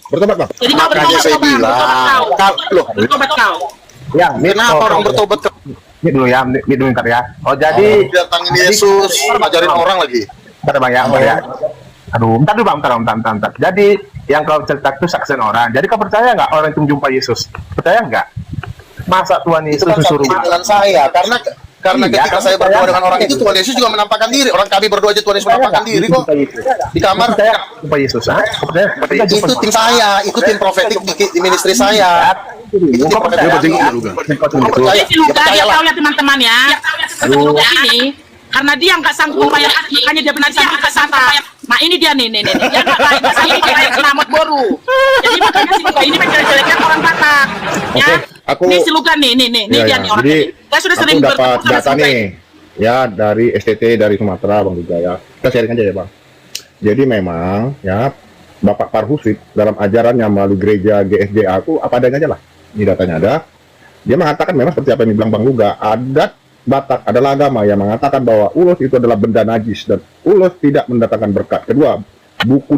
Bertobat, Bang. Jadi kau bertobat kau. Ya, kenapa orang bertobat? Ini dulu ya, ini dulu ntar ya. Oh, jadi datangin Yesus, ajarin orang lagi. Bentar Bang ya, ya. Aduh, bentar dulu Bang, bentar. Jadi yang kau cerita itu saksian orang. Jadi kau percaya nggak orang itu menjumpai Yesus? Percaya nggak? Masa Tuhan Yesus suruh jalan saya, karena ketika saya berdoa dengan orang itu, Tuhan Yesus juga menampakkan diri. Orang kami berdoa aja Tuhan Yesus menampakkan diri kok. Di kamar. Jumpa Yesus, itu tim saya, itu tim profetik di ministry saya. Itu tim profetik. Dia tahu ya teman-teman ya. Ini karena dia nggak sanggup membayar, makanya dia benar sanggup ke sana. Nah ini dia nih. Dia nggak sanggup bayar kenamot boru. Jadi makanya si Lugan ini menjelek-jelekan orang Batak. Ya. Ini si Lugan nih dia nih orang. Saya sudah sering dapat data nih ya dari STT dari Sumatera Bang juga ya. Kita sharing aja ya Bang. Jadi memang ya Bapak Parhusit dalam ajarannya melalui gereja GSJA aku apa adanya aja lah. Ini datanya ada. Dia mengatakan memang seperti apa yang dibilang Bang Luga, adat Batak adalah agama yang mengatakan bahwa ulos itu adalah benda najis dan ulos tidak mendatangkan berkat. Kedua, buku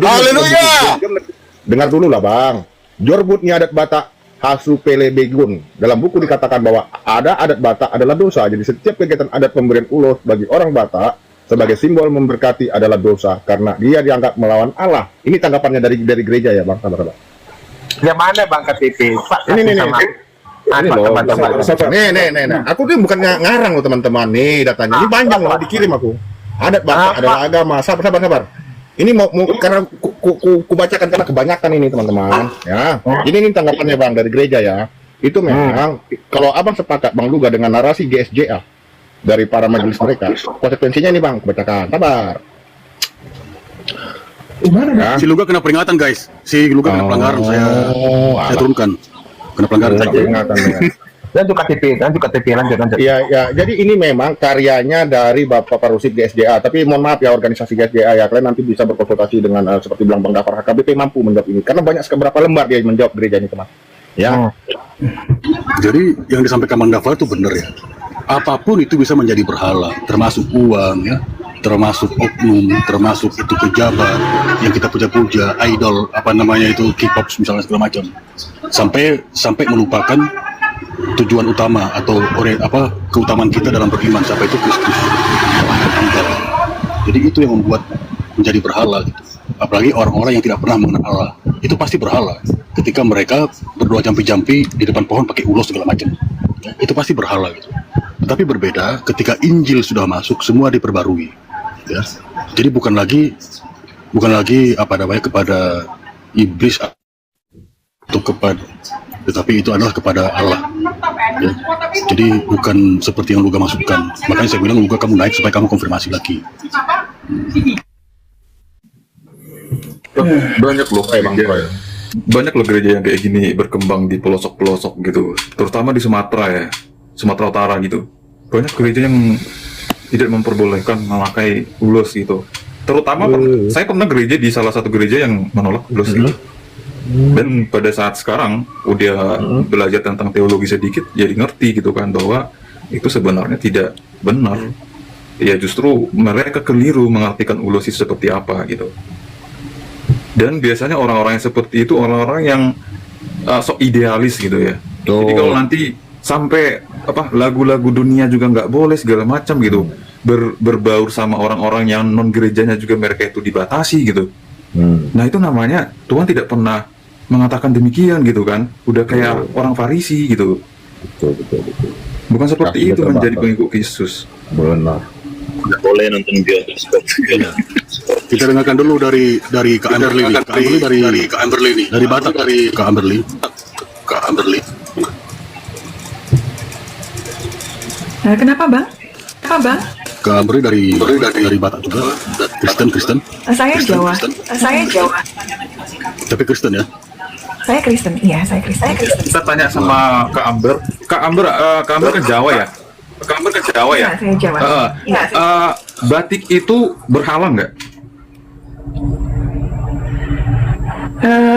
dengar dulu lah Bang. Jorbutnya adat Batak Hasu Pele Begun. Dalam buku dikatakan bahwa ada adat Batak adalah dosa. Jadi setiap kegiatan adat pemberian ulos bagi orang Batak sebagai simbol memberkati adalah dosa karena dia dianggap melawan Allah. Ini tanggapannya dari gereja ya Bang. Sabar. Yang mana Bang KTP? Ini loh. Nih. Aku tuh bukannya ngarang loh teman-teman. Nih datanya. Ini panjang loh dikirim aku. Adat Batak adalah agama. Sabar. Ini mau karena ku bacakan karena kebanyakan ini teman-teman. Ya. Ini tanggapannya Bang dari gereja ya. Itu memang kalau Abang sepakat Bang Luga dengan narasi GSJA dari para majelis mereka, konsekuensinya ini Bang, bacakan. Sabar. Ya. Si Luga kena peringatan guys. Si Luga kena pelanggaran saya turunkan. Kena pelanggaran saja. Lanjut KTP, lanjut. Iya. Jadi ini memang karyanya dari Bapak Parhusit GSJA. Tapi mohon maaf ya organisasi GSJA ya. Kalian nanti bisa berkonsultasi dengan seperti bilang Bang Gafar HKBP mampu menjawab ini. Karena banyak seberapa lembar dia menjawab gereja ini teman. Ya. Jadi yang disampaikan Bang Gafar itu benar ya. Apapun itu bisa menjadi berhala, termasuk uang ya, termasuk oknum, termasuk itu pejabat yang kita puja-puja, idol apa namanya itu K-pop misalnya segala macam. Sampai melupakan tujuan utama atau keutamaan kita dalam beriman sampai itu Kristus. Jadi itu yang membuat menjadi berhala gitu. apalagi orang-orang yang tidak pernah mengenal Allah, itu pasti berhala. Ketika mereka berdoa jampi-jampi di depan pohon pakai ulos segala macam, itu pasti berhala gitu. Tetapi berbeda ketika Injil sudah masuk, semua diperbarui. Ya. Jadi bukan lagi apa namanya kepada iblis atau kepada, tetapi itu adalah kepada Allah. Ya. Jadi bukan seperti yang Luga masukkan. Makanya saya bilang Luga kamu naik supaya kamu konfirmasi lagi. Banyak loh gereja, banyak loh gereja yang kayak gini berkembang di pelosok-pelosok gitu, terutama di Sumatera ya, Sumatera Utara gitu. Banyak gereja yang tidak memperbolehkan memakai ulos gitu. Terutama saya pernah gereja di salah satu gereja yang menolak ulos gitu. Dan pada saat sekarang udah belajar tentang teologi sedikit, jadi ngerti gitu kan bahwa itu sebenarnya tidak benar. Ya justru mereka keliru mengartikan ulos itu seperti apa gitu. Dan biasanya orang-orang yang seperti itu orang-orang yang sok idealis gitu ya. Jadi kalau nanti sampai lagu-lagu dunia juga nggak boleh segala macam gitu, berbaur sama orang-orang yang non gerejanya juga mereka itu dibatasi gitu. Nah itu namanya Tuhan tidak pernah mengatakan demikian gitu kan. Udah kayak orang Farisi gitu. Betul. Bukan seperti itu menjadi pengikut Yesus. Benar. Nggak boleh nonton bioskop. Kita dengarkan dulu dari Kak Amberly nih. Dari Batak dari Kak Amberly. Kenapa bang? Kak Amberly dari Batak juga. Kristen. Saya Jawa. Tapi Kristen ya. Saya Kristen. Iya, saya Kristen. Kita tanya sama Kak Amber. Kak Amber ke Jawa ya? Iya, saya Jawa. Batik itu berhala nggak?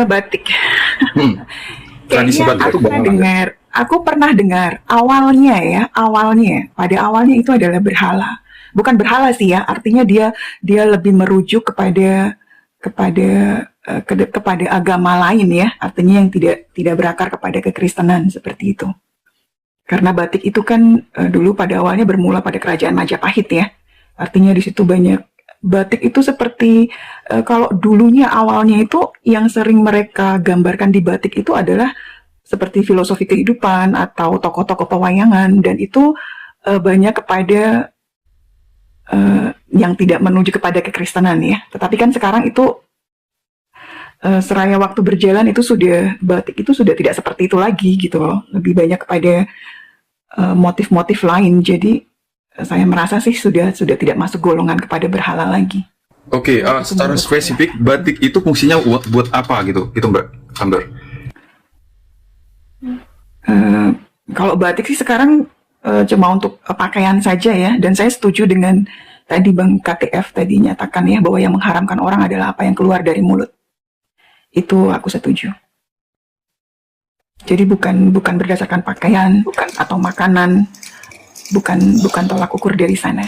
Batik. Tradisi batik itu berhala. Aku pernah dengar awalnya pada awalnya itu adalah berhala. Bukan berhala sih ya, artinya dia lebih merujuk kepada agama lain ya, artinya yang tidak berakar kepada kekristenan seperti itu. Karena batik itu kan dulu pada awalnya bermula pada kerajaan Majapahit ya, artinya di situ banyak batik itu seperti kalau dulunya awalnya itu yang sering mereka gambarkan di batik itu adalah seperti filosofi kehidupan atau tokoh-tokoh pewayangan, dan itu banyak kepada yang tidak menuju kepada kekristenan ya. Tetapi kan sekarang itu seraya waktu berjalan itu batik itu sudah tidak seperti itu lagi gitu loh. Lebih banyak kepada motif-motif lain. Jadi saya merasa sih sudah tidak masuk golongan kepada berhala lagi. Oke, secara spesifik batik itu fungsinya buat apa gitu? Itu Mbak Amber. Kalau batik sih sekarang cuma untuk pakaian saja ya, dan saya setuju dengan tadi Bang KTF tadi nyatakan ya bahwa yang mengharamkan orang adalah apa yang keluar dari mulut. Itu aku setuju. Jadi bukan berdasarkan pakaian, bukan atau makanan, bukan tolak ukur dari sana.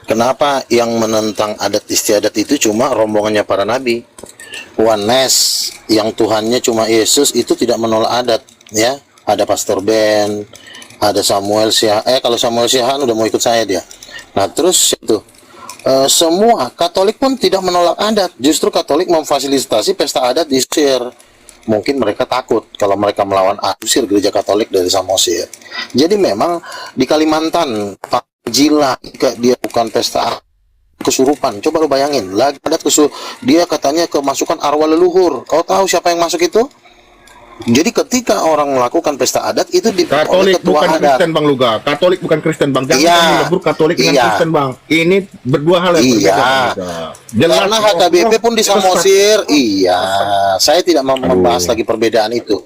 Kenapa yang menentang adat istiadat itu cuma rombongannya para nabi? Oneness yang Tuhannya cuma Yesus itu tidak menolak adat ya. Ada Pastor Ben, ada Samuel Siahaan. Kalau Samuel Siahaan udah mau ikut saya dia. Nah terus itu semua Katolik pun tidak menolak adat. Justru Katolik memfasilitasi pesta adat di Mesir. Mungkin mereka takut kalau mereka melawan usir gereja Katolik dari Samosir. Jadi memang di Kalimantan Pak Jila dia bukan pesta kesurupan. Coba lu bayangin, lagi adat dia katanya kemasukan arwah leluhur. Kau tahu siapa yang masuk itu? Jadi ketika orang melakukan pesta adat itu Katolik bukan adat. Kristen Bang Luga. Katolik bukan Kristen Bang. Jangan melebur Katolik dengan Kristen Bang. Ini berdua hal yang berbeda. Jelas, karena HKBP pun di Samosir. Iya, saya tidak membahas lagi perbedaan itu.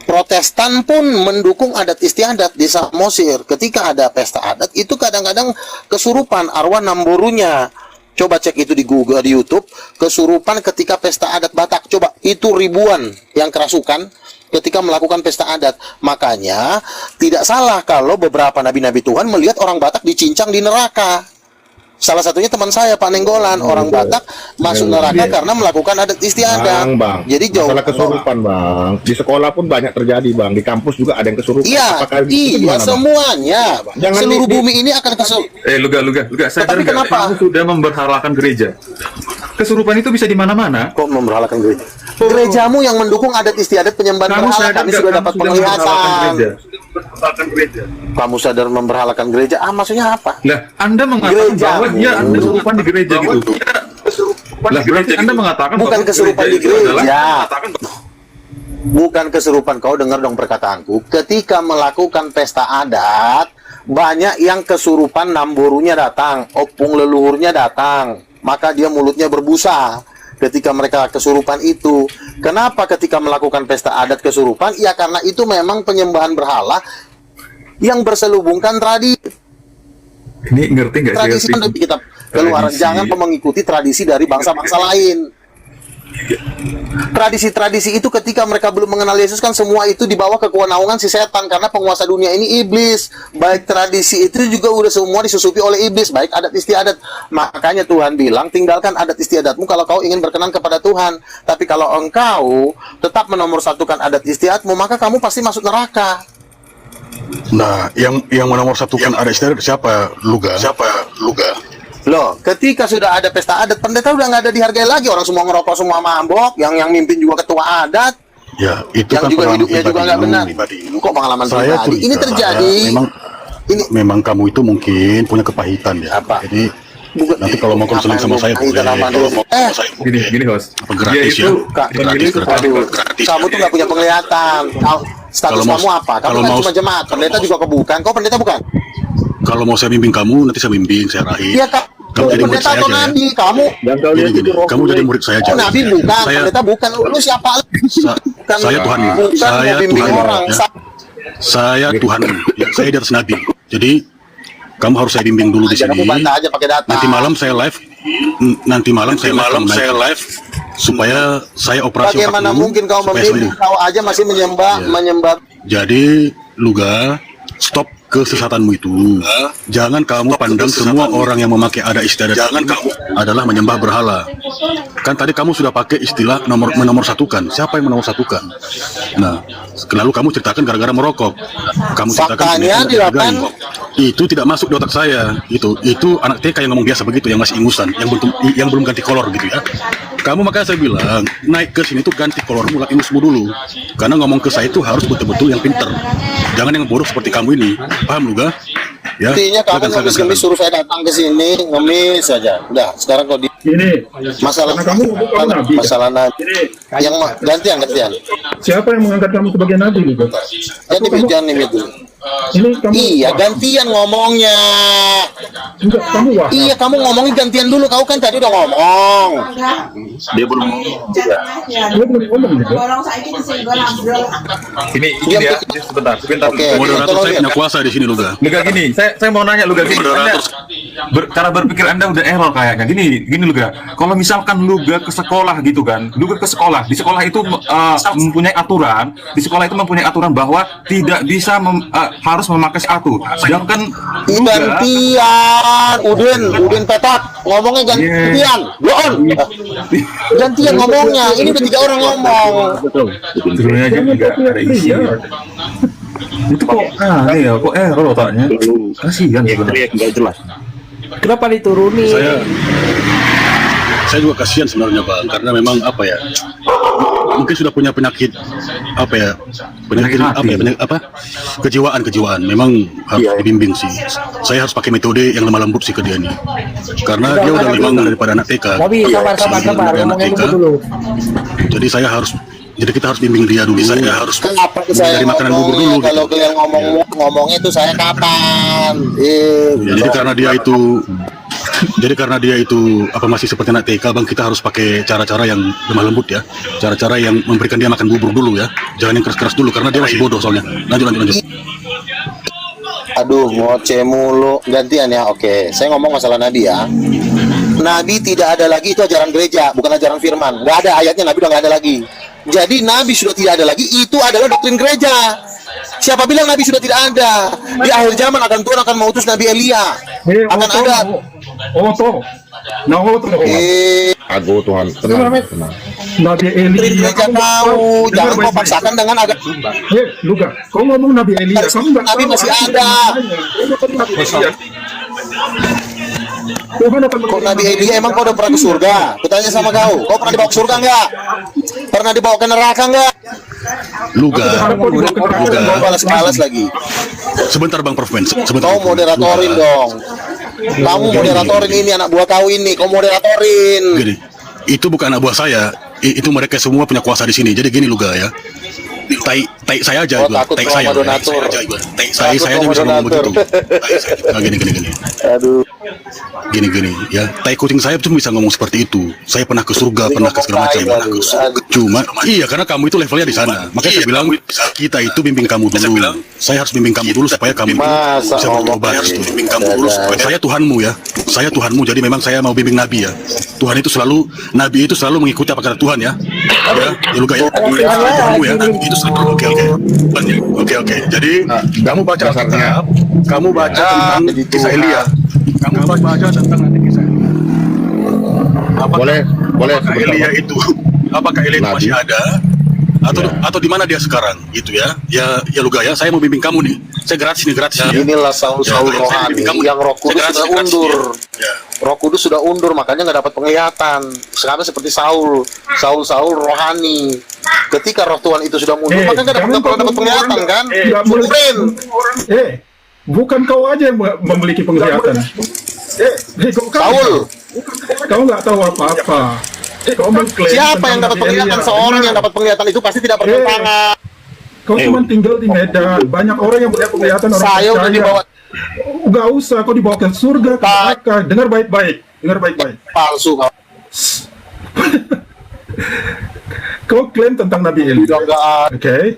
Protestan pun mendukung adat istiadat di Samosir. Ketika ada pesta adat itu kadang-kadang kesurupan arwah namborunya. Coba cek itu di Google, di YouTube, kesurupan ketika pesta adat Batak. Coba itu ribuan yang kerasukan ketika melakukan pesta adat. Makanya tidak salah kalau beberapa nabi-nabi Tuhan melihat orang Batak dicincang di neraka. Salah satunya teman saya Pak Nenggolan, orang Batak masuk neraka karena melakukan adat istiadat. Bang. Jadi jauh. Masalah kesurupan, Bang. Di sekolah pun banyak terjadi, Bang. Di kampus juga ada yang kesurupan. Iya, Apakah itu gimana, Bang? semuanya. Jangan seluruh bumi ini akan kesurupan. Luga, sadar Tapi nggak? kenapa? Kamu sudah memberhalakan gereja. Kesurupan itu bisa di mana-mana. Kok memberhalakan gereja? Gerejamu yang mendukung adat istiadat penyembahan Kamu berhala, sadar kami nggak sudah kamu dapat sudah memberhalakan penglihatan. gereja? Kamu sadar memberhalakan gereja? Maksudnya apa? Lah, Anda mengatakan Gereja. bahwa dia Anda kesurupan di gereja gitu. Lah, berarti Anda mengatakan Bukan bahwa kesurupan di itu adalah- gereja. Bukan kesurupan, kau dengar dong perkataanku. Ketika melakukan pesta adat, banyak yang kesurupan, namborunya datang, opung leluhurnya datang, maka dia mulutnya berbusa. Ketika mereka kesurupan itu, kenapa ketika melakukan pesta adat kesurupan? Ya karena itu memang penyembahan berhala yang berselubungkan tradisi. Ini ngerti nggak sih? Tradisi kan kita keluar, Tradisi. jangan mengikuti tradisi dari bangsa-bangsa lain. Tradisi-tradisi itu ketika mereka belum mengenal Yesus kan semua itu dibawa ke kewenangan si setan, karena penguasa dunia ini iblis. Baik tradisi itu juga udah semua disusupi oleh iblis, baik adat istiadat. Makanya Tuhan bilang, tinggalkan adat istiadatmu kalau kau ingin berkenan kepada Tuhan. Tapi kalau engkau tetap menomorsatukan adat istiadatmu, maka kamu pasti masuk neraka. Nah, yang menomorsatukan adat istiadat siapa? Luga. Loh, ketika sudah ada pesta adat, pendeta udah nggak ada dihargai lagi. Orang semua ngerokok, semua mabok, yang mimpin juga ketua adat, Ya, itu yang kan juga pengalaman hidupnya juga nggak benar. pribadi. Kok pengalaman Saya pribadi? curiga, Ini terjadi. Memang kamu itu mungkin punya kepahitan ya. Apa? Jadi nanti kalau mau konseling sama saya boleh. Kalau mau Gini host. apa gratis Dia ya? itu- Gratis. Aduh, kamu tuh nggak punya penglihatan. Status Kalau mau- kamu apa? Kamu kalau kan mau- cuma jemaat. Pendeta juga bukan. Kau pendeta bukan? Kalau mau saya bimbing kamu, nanti saya bimbing, saya rahim. Iya, Kak. Kamu jadi murid Pendeta saya atau aja ya. nabi? Kamu Gini, kamu jadi murid saya aja. oh, nabi bukan, Saya, pendeta bukan. Lu siapa? Bukan, saya Tuhan. bukan Saya mau bimbing Tuhan. orang. Ya. Saya Tuhan. Ya, saya di atas nabi. Jadi kamu harus saya bimbing dulu di Aja, sini. kamu bantah aja pakai data. Nanti malam saya live. Nanti malam saya live supaya saya operasi otak Bagaimana dulu, mungkin kau supaya membimbing? sembuh. Kau aja masih menyembah. Jadi Luga, stop kesesatanmu itu. Jangan kamu pandang semua orang yang memakai adat istiadat adalah menyembah berhala. Kan tadi kamu sudah pakai istilah menomorsatukan. Siapa yang menomorsatukan? Nah, lalu kamu ceritakan gara-gara merokok. Kamu ceritakan Faktanya tidak di lapangan. dihargai. Itu tidak masuk di otak saya. Itu anak TK yang ngomong biasa begitu, yang masih ingusan, yang belum ganti kolor gitu ya. Kamu makanya saya bilang naik ke sini tuh ganti kolormu, ingusmu dulu. Karena ngomong ke saya itu harus betul-betul yang pinter. Jangan yang bodoh seperti kamu ini. Paham Luga? Ya. Intinya kamu silakan, ngemis-ngemis silakan. suruh saya datang ke sini, ngemis saja. Udah, sekarang kau di Ini masalah kamu nabi. masalah nabi. Yang gantian. Siapa yang mengangkat kamu sebagai nabi gitu? Jadi jangan itu. Ini kamu Iya, gantian ngomongnya. enggak kamu wah. Iya, kamu ngomongin gantian dulu. Kau kan tadi udah ngomong. Dia belum ngomong juga. Dia belum ngomong gitu. Ini ya, sebentar. Oke. Moderator saya punya kuasa di sini Luga. Luga gini, saya mau nanya Luga gini. Cara berpikir Anda udah error kayaknya. Gini Luga. Kalau misalkan Luga ke sekolah gitu kan, Luga ke sekolah. Di sekolah itu mempunyai aturan. Di sekolah itu mempunyai aturan bahwa tidak bisa harus memakai sepatu. Sedangkan Luga Gantian, Udin petak. Ngomongnya gantian. Bloon. Gantian ngomongnya. Ini udah 3 orang ngomong. turunnya aja enggak ada isi. Itu kok aneh ya, kok error otaknya. Kasihan sebenarnya. Enggak jelas. Kenapa diturunin? Saya juga kasihan sebenarnya Bang, karena memang apa ya, mungkin sudah punya penyakit apa ya, kejiwaan. Memang harus dibimbing sih. Saya harus pakai metode yang lemah lembut sih ke dia nih, karena dia udah lebih bangun daripada anak TK. Tapi sabar, ngomongnya dulu. Jadi kita harus bimbing dia dulu. Saya harus Kenapa saya dari makanan bubur dulu. Kalau kalian ngomongnya itu saya kapan? Jadi karena dia itu masih seperti anak TK Bang, kita harus pakai cara-cara yang lemah lembut ya, cara-cara yang memberikan dia makan bubur dulu ya, jangan yang keras-keras dulu karena dia masih bodoh soalnya. Lanjut. Aduh, ngoceh mulu. Gantian ya. Oke, saya ngomong masalah nabi ya. Nabi tidak ada lagi, itu ajaran gereja, bukan ajaran firman. Nggak ada ayatnya, nabi udah nggak ada lagi. Jadi nabi sudah tidak ada lagi, itu adalah doktrin gereja. Siapa bilang nabi sudah tidak ada? Di akhir zaman Tuhan akan mengutus Nabi Elia. Akan ada Oto. Nah, Oto. Ago Tuhan, tenang. Nabi Elia. Di gereja kau, jangan kau paksakan dengan agak. Luga, kau ngomong Nabi Elia, kamu nggak Nabi tahu masih arti ada. namanya. Tuhan akan Kok Nabi Elia emang kau udah pernah ke surga? Kutanya sama kau pernah dibawa ke surga nggak? Pernah dibawa ke neraka nggak? Luga. Kau balas-balas lagi. Sebentar Bang Prof. Sebentar. Kau moderatorin dong. Kamu moderatorin ini anak buah kau ini. Kau moderatorin. Gini, itu bukan anak buah saya. Itu mereka semua punya kuasa di sini. Jadi gini Luga ya. Tai saya aja, tai saya. Tai saya aja bisa ngomong begitu. Nah, gini. Aduh. Gini ya. Tai kucing saya tuh bisa ngomong seperti itu. Saya pernah ke surga, pernah ke segala macam. Cuma iya karena kamu itu levelnya di sana. Makanya saya bilang kita itu bimbing kamu dulu. Saya harus bimbing kamu dulu supaya kamu itu bisa berubah. Bimbing kamu dulu supaya saya Tuhanmu ya. Saya Tuhanmu. Jadi memang saya mau bimbing Nabi ya. Nabi itu selalu mengikuti apa kata Tuhan ya. Ya, Luga ya. Tuhanmu ya. Itu selalu oke. Jadi kamu baca Alkitab, kamu baca tentang kisah Elia. Kamu baca tentang nanti kisah Elia. Apakah Elia itu masih ada atau di mana dia sekarang gitu ya? Ya Luga ya, saya mau bimbing kamu nih. Saya gratis. Inilah Saul rohani yang Roh Kudus sudah undur. Roh Kudus sudah undur, makanya nggak dapat penglihatan. Sekarang seperti Saul rohani. Ketika Roh Tuhan itu sudah mundur, maka nggak pernah dapat penglihatan kan? Bukan kau aja yang memiliki penglihatan. Saul, kau nggak tahu apa-apa. Siapa yang dapat penglihatan? Seorang yang dapat penglihatan itu pasti tidak bertentangan. Kau cuma tinggal di Medan. Banyak orang yang punya penglihatan. Saya udah dibawa. Nggak usah, kau dibawa ke surga, ke neraka. Dengar baik-baik. Palsu kau. Kau klaim tentang Nabi Elia. Oke.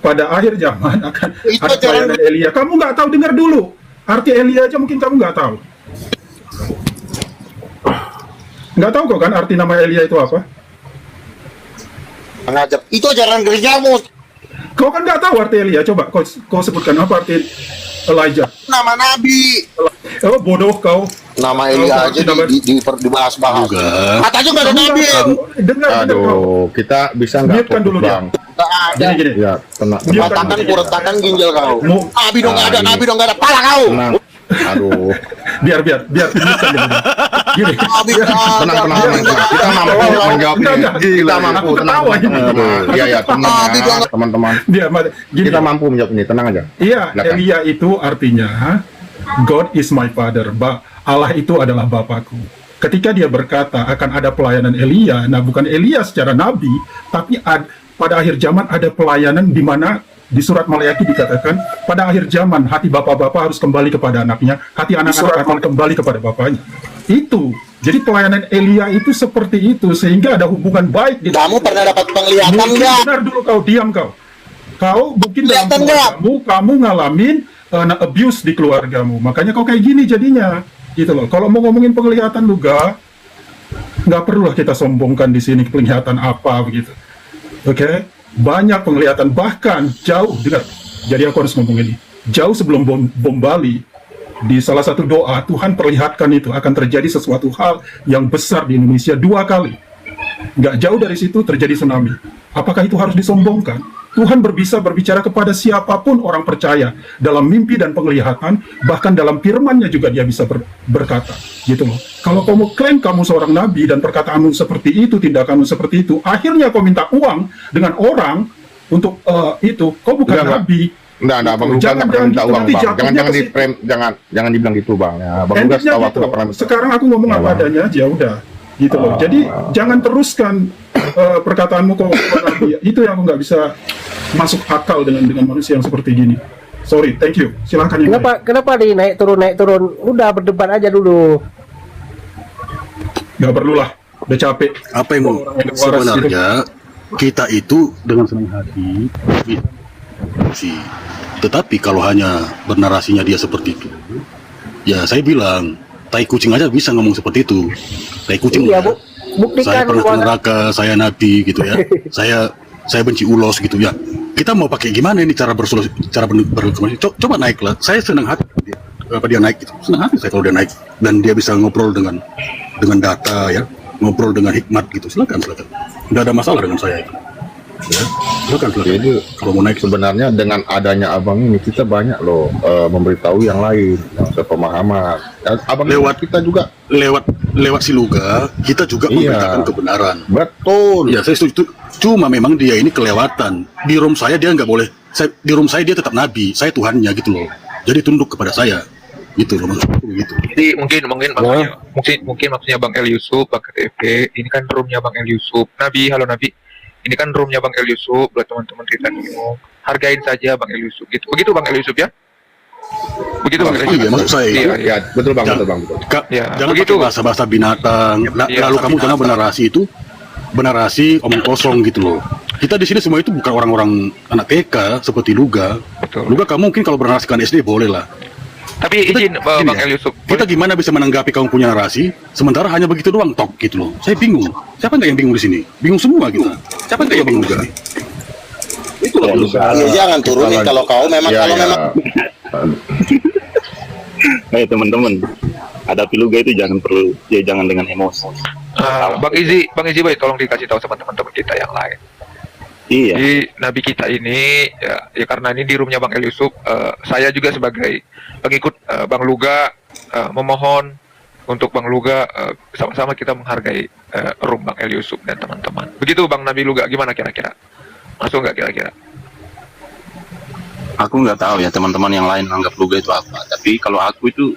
Pada akhir zaman akan ada pelayanan Elia. Kamu nggak tahu, dengar dulu. Arti Elia aja mungkin kamu nggak tahu. Nggak tahu kok kan arti nama Elia itu apa? Mengajar. Itu ajaran gerejamu. Kau kan nggak tahu arti Elia. Coba kau sebutkan apa arti Elijah. Nama Nabi. Oh, bodoh kau. Nama Elia aja dibahas-bahas. Katanya nggak ada Nabi. Dengar. Aduh, kita bisa nggak Mute-kan dulu dia. Gini. Ya, tenang. Kuretakan ginjal kau. Nabi dong nggak ada. Pala kau. Tenang. Aduh. Biar. Gini. Tenang. Kita mampu menjawab ini. Kita mampu, tenang. Iya, teman-teman. Kita mampu menjawab ini, tenang aja. Iya, Elia itu artinya God is my father. Allah itu adalah Bapakku. Ketika dia berkata akan ada pelayanan Elia, nah bukan Elia secara nabi, tapi pada akhir zaman ada pelayanan di mana di surat Maleakhi dikatakan pada akhir zaman hati bapak-bapak harus kembali kepada anaknya, hati anak-anak akan kembali kepada bapaknya. Itu. Jadi pelayanan Elia itu seperti itu sehingga ada hubungan baik. Kamu pernah dapat penglihatan nggak? Benar dulu kau diam kau. Kau mungkin dalam keluargamu kamu ngalamin abuse di keluargamu, makanya kau kayak gini jadinya. Gitu loh. Kalau mau ngomongin penglihatan Luga, nggak perlulah kita sombongkan di sini penglihatan apa begitu. Oke? Banyak penglihatan, bahkan jauh, dengar. Jadi aku harus ngomong ini. Jauh sebelum bom Bali, di salah satu doa Tuhan perlihatkan itu akan terjadi sesuatu hal yang besar di Indonesia 2 kali. Nggak jauh dari situ terjadi tsunami. Apakah itu harus disombongkan? Tuhan bisa berbicara kepada siapapun orang percaya dalam mimpi dan penglihatan, bahkan dalam firman-Nya juga dia bisa berkata, gitu loh. Kalau kamu klaim kamu seorang nabi dan perkataanmu seperti itu, tindakanmu seperti itu, akhirnya kau minta uang dengan orang untuk itu, kau bukan nabi. Enggak, Bang Luga nggak pernah minta uang, Bang. Jangan di frame, jangan dibilang gitu, Bang. Ya, Bang Luga setahu aku nggak pernah minta. Sekarang aku ngomong apa adanya aja, udah. Gitu loh. Jadi jangan teruskan perkataanmu kok nabi. Itu yang aku nggak bisa masuk akal dengan manusia yang seperti gini. Sorry, thank you. Silahkan. Kenapa di naik turun? Udah berdebat aja dulu. Nggak perlulah, udah capek. Apa yang sebenarnya kita itu dengan senang hati sih. Tetapi kalau hanya bernarasinya dia seperti itu, ya saya bilang tai kucing aja bisa ngomong seperti itu. Tai kucing. Iya, saya pernah ke neraka, saya nabi gitu ya. saya benci ulos gitu ya. Kita mau pakai gimana ini cara berkomunikasi? Coba naik lah. Saya senang hati apa dia naik gitu. Senang hati saya kalau dia naik. dan dia bisa ngobrol dengan data ya, ngobrol dengan hikmat gitu, silakan. Tidak ada masalah dengan saya itu. Ya, silakan. Jadi kalau mau naik sebenarnya dengan adanya abang ini kita banyak loh memberitahu yang lain yang sepemahaman. Abang lewat kita juga lewat Siluga kita juga memberitakan kebenaran. Betul. Ya saya setuju. Cuma memang dia ini kelewatan. Di room saya dia nggak boleh. Di room saya dia tetap nabi. Saya Tuhannya gitu loh. Jadi tunduk kepada saya. Gitu loh maksudku gitu. Jadi mungkin maksudnya Bang El Yusuf, Bang KTP, ini kan roomnya Bang El Yusuf. Nabi, halo Nabi. Ini kan roomnya Bang El Yusuf, buat teman-teman kita demo. Hargain saja Bang El Yusuf gitu. Begitu Bang El Yusuf ya? Begitu Bang El Yusuf. Iya, maksud saya. Iya, betul Bang, betul Bang. Jangan pakai bahasa-bahasa binatang. Lalu kamu jangan benarasi omong kosong gitu loh. Kita di sini semua itu bukan orang-orang anak TK seperti Luga. Luga kamu mungkin kalau bernarasikan SD boleh lah. Tapi izin Bang El Yusuf. Kita gimana bisa menanggapi kamu punya narasi sementara hanya begitu doang tok gitu loh. Saya bingung. Siapa yang bingung di sini? Bingung semua gitu. Siapa yang bingung juga? Itu loh. Jangan turunin kalau kau memang Hei teman-teman, ada Luga itu jangan dengan emosi. Bang Izi boy, tolong dikasih tahu sama teman-teman kita yang lain. Iya. Jadi Nabi kita ini ya karena ini di roomnya Bang El Yusuf, saya juga sebagai pengikut Bang Luga memohon untuk Bang Luga sama-sama kita menghargai room Bang El Yusuf dan teman-teman. Begitu Bang Nabi Luga, gimana kira-kira? Masuk nggak kira-kira? Aku nggak tahu ya teman-teman yang lain anggap Luga itu apa. Tapi kalau aku itu,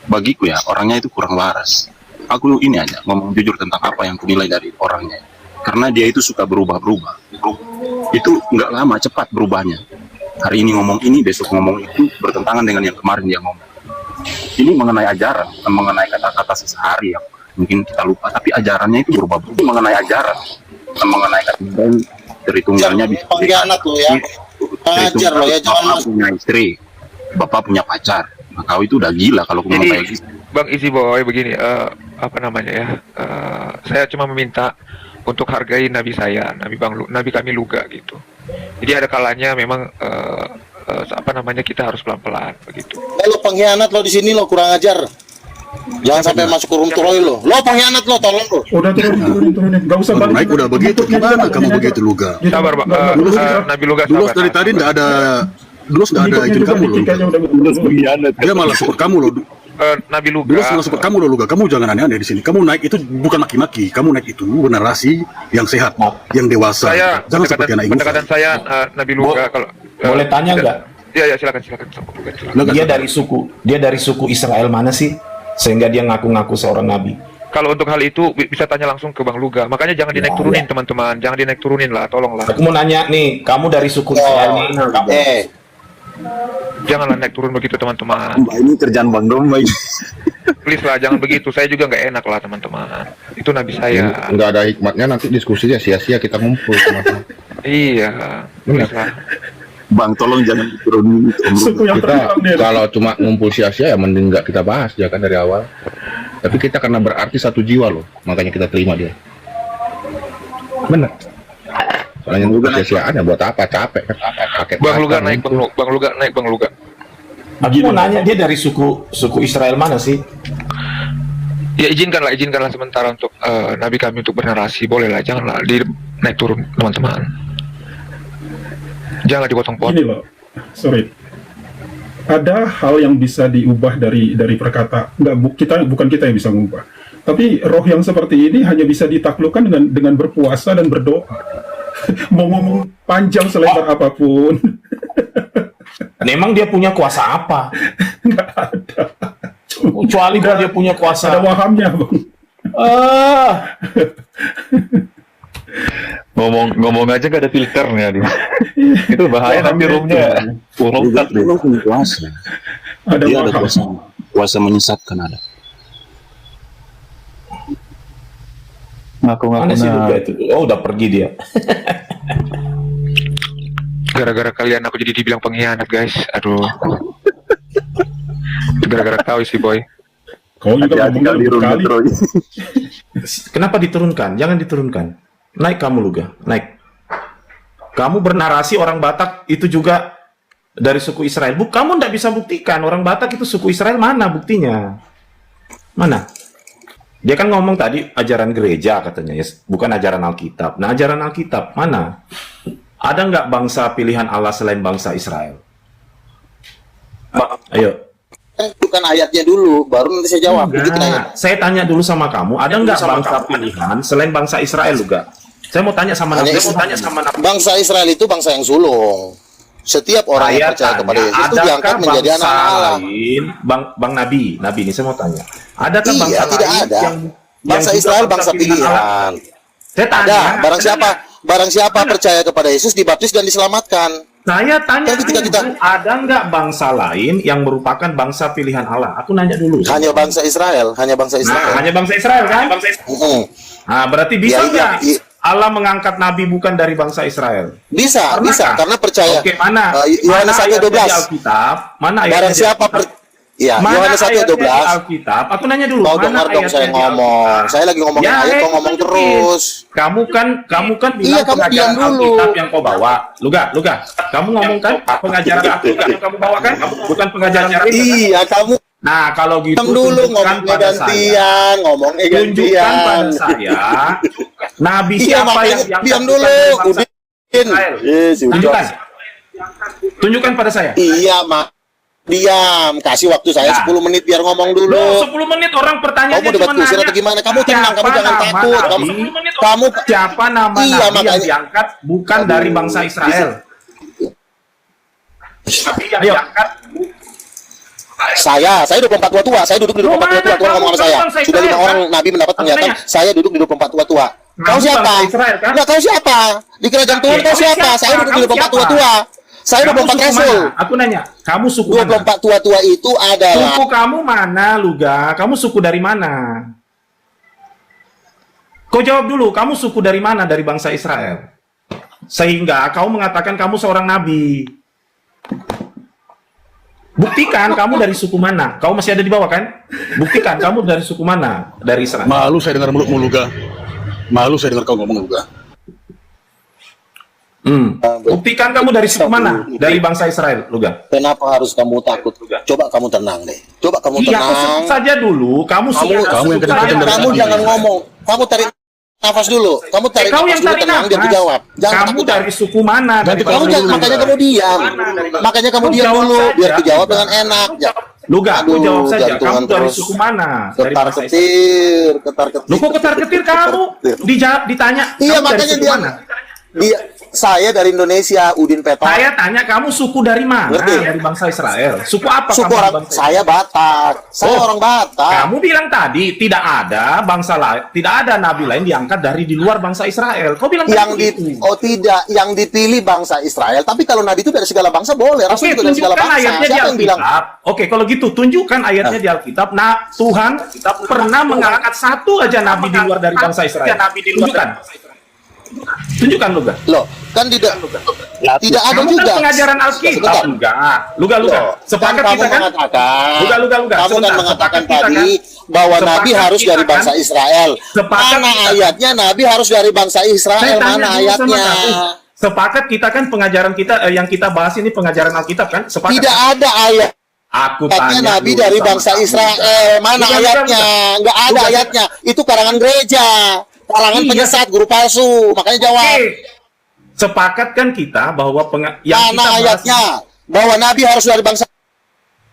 bagiku ya orangnya itu kurang waras. Aku ini aja ngomong jujur tentang apa yang kunilai dari orangnya. Karena dia itu suka berubah-berubah. Itu nggak lama, cepat berubahnya. Hari ini ngomong ini, besok ngomong itu, bertentangan dengan yang kemarin dia ngomong. Ini mengenai ajaran, bukan mengenai kata-kata sehari yang mungkin kita lupa, tapi ajarannya itu berubah-berubah. Mengenai ajaran, bukan mengenai kata dari tunggalnya bisa pengkhianat lo ya. Pengajar lo ya, jangan bapak punya istri, bapak punya pacar. Nah, kau itu udah gila kalau ngomong kayak gitu. Bang Isi Boy begini, apa namanya ya? Saya cuma meminta untuk hargai Nabi saya, Nabi kami Luga gitu. Jadi ada kalanya memang apa namanya kita harus pelan-pelan begitu. Lo pengkhianat lo di sini lo kurang ajar. Jangan sampai masuk ke room Troy lo. Lo pengkhianat lo, tolong lo. Udah turunin. Enggak usah balik. Naik udah begitu. Gimana kamu begitu Luga? Sabar, Bang. Nabi Luga Dulu dari tadi enggak ada izin kamu loh. Dia malah support kamu loh. Nabi Luga. Dulu malah support kamu loh Luga. Kamu jangan aneh-aneh di sini. Kamu naik itu bukan maki-maki. Kamu naik itu bernarasi yang sehat, yang dewasa. Jangan seperti anak insan. Pendekatan saya Nabi Luga kalau boleh tanya nggak? Iya silakan. Dia dari suku Israel mana sih? Sehingga dia ngaku-ngaku seorang nabi. Kalau untuk hal itu bisa tanya langsung ke Bang Luga. Makanya jangan dinaik turunin teman-teman. Jangan dinaik turunin lah, tolonglah. Aku mau nanya nih, kamu dari suku Israel mana? Janganlah naik turun begitu teman-teman. Mbak ini kerjaan Bang Domba ini. Please lah, jangan begitu. Saya juga nggak enak lah teman-teman. Itu nabi saya. Nggak ada hikmatnya, nanti diskusinya sia-sia kita ngumpul. Iya. Please lah. Bang, tolong jangan diturunin. Kita kalau cuma ngumpul sia-sia ya mending nggak kita bahas ya kan dari awal. Tapi kita karena berarti satu jiwa loh, makanya kita terima dia. Bener. Soalnya juga sia-siaan ya buat apa, capek kan. Bang Luga naik, Bang Luga. Aku mau nanya dia dari suku Israel mana sih? Ya izinkanlah sementara untuk nabi kami untuk bernarasi, bolehlah, janganlah naik turun teman-teman. Janganlah dipotong-potong. Ini loh, sorry. Ada hal yang bisa diubah dari perkata. Bukan kita yang bisa mengubah. Tapi roh yang seperti ini hanya bisa ditaklukkan dengan berpuasa dan berdoa. Mau ngomong panjang selebar apapun. Memang dia punya kuasa apa? Nggak ada. Kecuali bahwa dia punya kuasa. Ada wahamnya, Bang. Ngomong aja gak ada filternya dia. Itu bahaya nanti roomnya lengkap deh. Kuasa. Dia ada kuasa menyesatkan ada. Mana sih Luga itu? Oh udah pergi dia. Gara-gara kalian aku jadi dibilang pengkhianat guys. Aduh. Gara-gara kau sih boy. Kau juga ngomong kali. Kenapa diturunkan? Jangan diturunkan. Naik kamu Luga, naik. Kamu bernarasi orang Batak itu juga dari suku Israel. Kamu tidak bisa buktikan orang Batak itu suku Israel, mana buktinya? Mana? Dia kan ngomong tadi ajaran gereja katanya, ya, bukan ajaran Alkitab. Nah, ajaran Alkitab mana? Ada nggak bangsa pilihan Allah selain bangsa Israel? Ayo. Bukan ayatnya dulu, baru nanti saya jawab. Enggak. Saya tanya dulu sama kamu, ada nggak bangsa pilihan selain bangsa Israel juga? Saya mau tanya sama Nabi. Bangsa Israel itu bangsa yang sulung. Setiap orang yang percaya kepada Yesus itu diangkat menjadi anak Allah. Lain, bang Nabi ini saya mau tanya. Adakah bangsa tidak lain ada. yang Bangsa juga Israel bangsa pilihan. Saya tanya, ada. Barang siapa percaya kepada Yesus dibaptis dan diselamatkan. Saya tanya ada nggak bangsa lain yang merupakan bangsa pilihan Allah? Aku nanya dulu. Hanya bangsa Israel, hanya bangsa Israel. Hanya bangsa Israel kan? Nah, berarti bisa nggak Allah mengangkat nabi bukan dari bangsa Israel? Bisa, karena percaya. Oke, mana? Yohanes 1:12. Alkitab, mana ayatnya? Barang siapa Yohanes 1:12. Alkitab. Aku nanya dulu. Kau dengar dong saya ngomong. Saya lagi ngomongin ayat, kau ngomong terus. Kamu kan bilang pengajaran Alkitab yang kau bawa. Luga. Kamu ngomong kan pengajaran Alkitab yang kamu bawa kan? Bukan pengajaran Alkitab. Iya, kamu. Nah, kalau gitu dulu ngomongnya gantian, ngomongnya gantian. Tunjukkan pada saya nabi siapa yang diam dulu, Udin. Tunjukkan pada saya. Iya, Mak. Diam, kasih waktu saya 10 menit biar ngomong dulu. Loh, 10 menit orang pertanyaannya kamu debat kusir atau gimana? Kamu tenang, kamu jangan takut. Kamu siapa nama nabi yang diangkat bukan dari bangsa Israel? Nabi yang diangkat saya 24 tua, saya duduk di 24 tua, Tuhan ngomong sama saya. Sudah 5 orang nabi mendapat pernyataan, saya duduk di 24 tua. Kau siapa? Enggak, kau siapa? Di kerajaan Tuhan kau siapa? Saya duduk di 24 tua. Saya 24 rasul. Aku nanya, kamu suku 24 tua itu adalah suku kamu mana, Luga? Kamu suku dari mana? Kau jawab dulu, kamu suku dari mana dari bangsa Israel? Sehingga kau mengatakan kamu seorang nabi. Buktikan kamu dari suku mana? Kau masih ada di bawah kan? Buktikan kamu dari suku mana? Dari Israel. Malu saya dengar mulutmu, Luga. Malu saya dengar kau ngomong, Luga. Buktikan kamu dari suku mana? Dari bangsa Israel, Luga. Kenapa harus kamu takut? Coba kamu tenang deh. Coba kamu tenang. Iya, saja dulu. Kamu jangan ngomong. Kamu tarik nafas dulu. Kamu tarik nafas dulu, tenang, dia dijawab. Kamu dari suku mana? Makanya kamu diam. Makanya kamu diam dulu, biar dijawab dengan enak. Luga, aku jawab saja. Kamu dari suku mana? Ketar-ketir. Lu kok ketar-ketir kamu? Ditanya. Iya, makanya dia saya dari Indonesia, Udin Petra. Saya tanya kamu suku dari mana? Dari bangsa Israel. Suku apa suku kamu? Saya Batak. Saya orang Batak. Kamu bilang tadi tidak ada bangsa lain, tidak ada nabi lain diangkat dari di luar bangsa Israel. Kau bilang tidak, yang dipilih bangsa Israel. Tapi kalau nabi itu dari segala bangsa boleh. Oke, tunjukkan ayatnya di Alkitab. Oke, kalau gitu tunjukkan ayatnya di Alkitab. Nah, Tuhan pernah mengangkat satu aja nabi di luar dari bangsa Israel. Tunjukkan Luga. Loh, kan tidak ada juga. Pengajaran Alkitab Luga. Sepakat kita kan? Kamu kan mengatakan tadi bahwa nabi harus dari bangsa Israel. Mana ayatnya nabi harus dari bangsa Israel? Mana ayatnya? Sepakat kita kan pengajaran kita yang kita bahas ini pengajaran Alkitab kan? Sepakat. Tidak ada ayat. Aku tanya nabi dari bangsa Israel. Mana ayatnya? Enggak ada ayatnya. Itu karangan gereja. Kalangan penyesat, guru palsu, makanya jawab. Sepakat kan kita bahwa mana ayatnya bahwa nabi harus dari bangsa.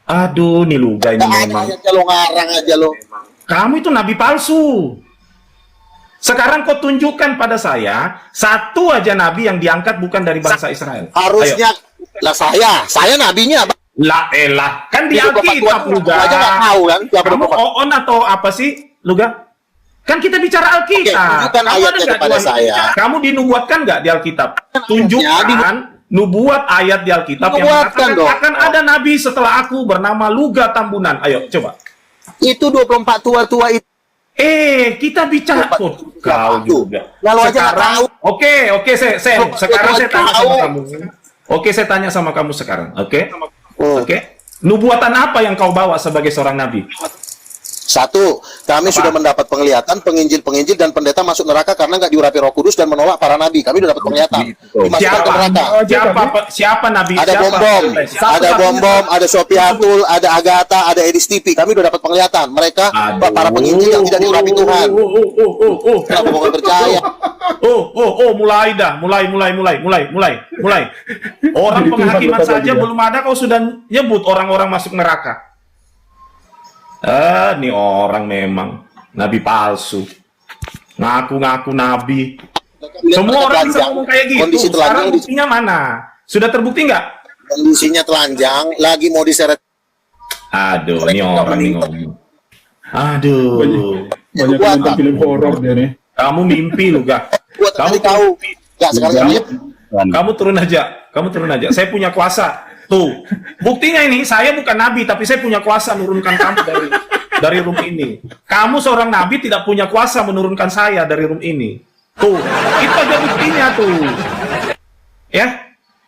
Aduh, nih Luga ini memang. Ayatnya lo ngarang aja lo. Kamu itu nabi palsu. Sekarang kau tunjukkan pada saya satu aja nabi yang diangkat bukan dari bangsa Israel. Harusnya lah saya nabinya. Lah elah, kan di Alkitab Luga. Aja nggak tahu kan? Kamu on atau apa sih, Luga? Kan kita bicara Alkitab. Tunjukkan ayatnya kepada saya. Kamu dinubuatkan nggak di Alkitab? Tunjukkan nubuat ayat di Alkitab yang mengatakan akan ada nabi setelah aku bernama Luga Tambunan. Ayo, coba. Itu 24 tua-tua itu. Kita bicara kau juga. Lalu aja nggak tahu. Oke, sekarang saya tanya sama kamu. Oke, saya tanya sama kamu sekarang. Oke. Nubuatan apa yang kau bawa sebagai seorang nabi? Satu, kami sudah mendapat penglihatan penginjil-penginjil dan pendeta masuk neraka karena nggak diurapi Roh Kudus dan menolak para nabi. Kami sudah dapat penglihatan. Dimasukkan ke neraka. Siapa nabi? Ada Siapa? bom-bom, ada bom-bom, ada Sopiatul, ada Agatha, ada Edis TV. Kami sudah dapat penglihatan. Mereka para penginjil yang tidak diurapi Tuhan. Kenapa bukan percaya? Mulai dah, mulai. Orang penghakiman saja belum ada, kau sudah nyebut orang-orang masuk neraka. Nih orang memang nabi palsu, ngaku-ngaku nabi. Semua orang bisa ngomong kayak gitu. Kondisi Sekarang telanjang buktinya mana? Sudah terbukti nggak? Kondisinya telanjang, lagi mau diseret. Aduh, ini orang nih ngomong. Aduh. Banyak nonton film horor dia nih. Kamu mimpi lu, Gak? Kamu tahu. Gak, sekarang kamu turun aja. Saya punya kuasa. Tuh, buktinya ini saya bukan nabi, tapi saya punya kuasa menurunkan kamu dari room ini. Kamu seorang nabi tidak punya kuasa menurunkan saya dari room ini. Tuh, itu aja buktinya tuh. Ya,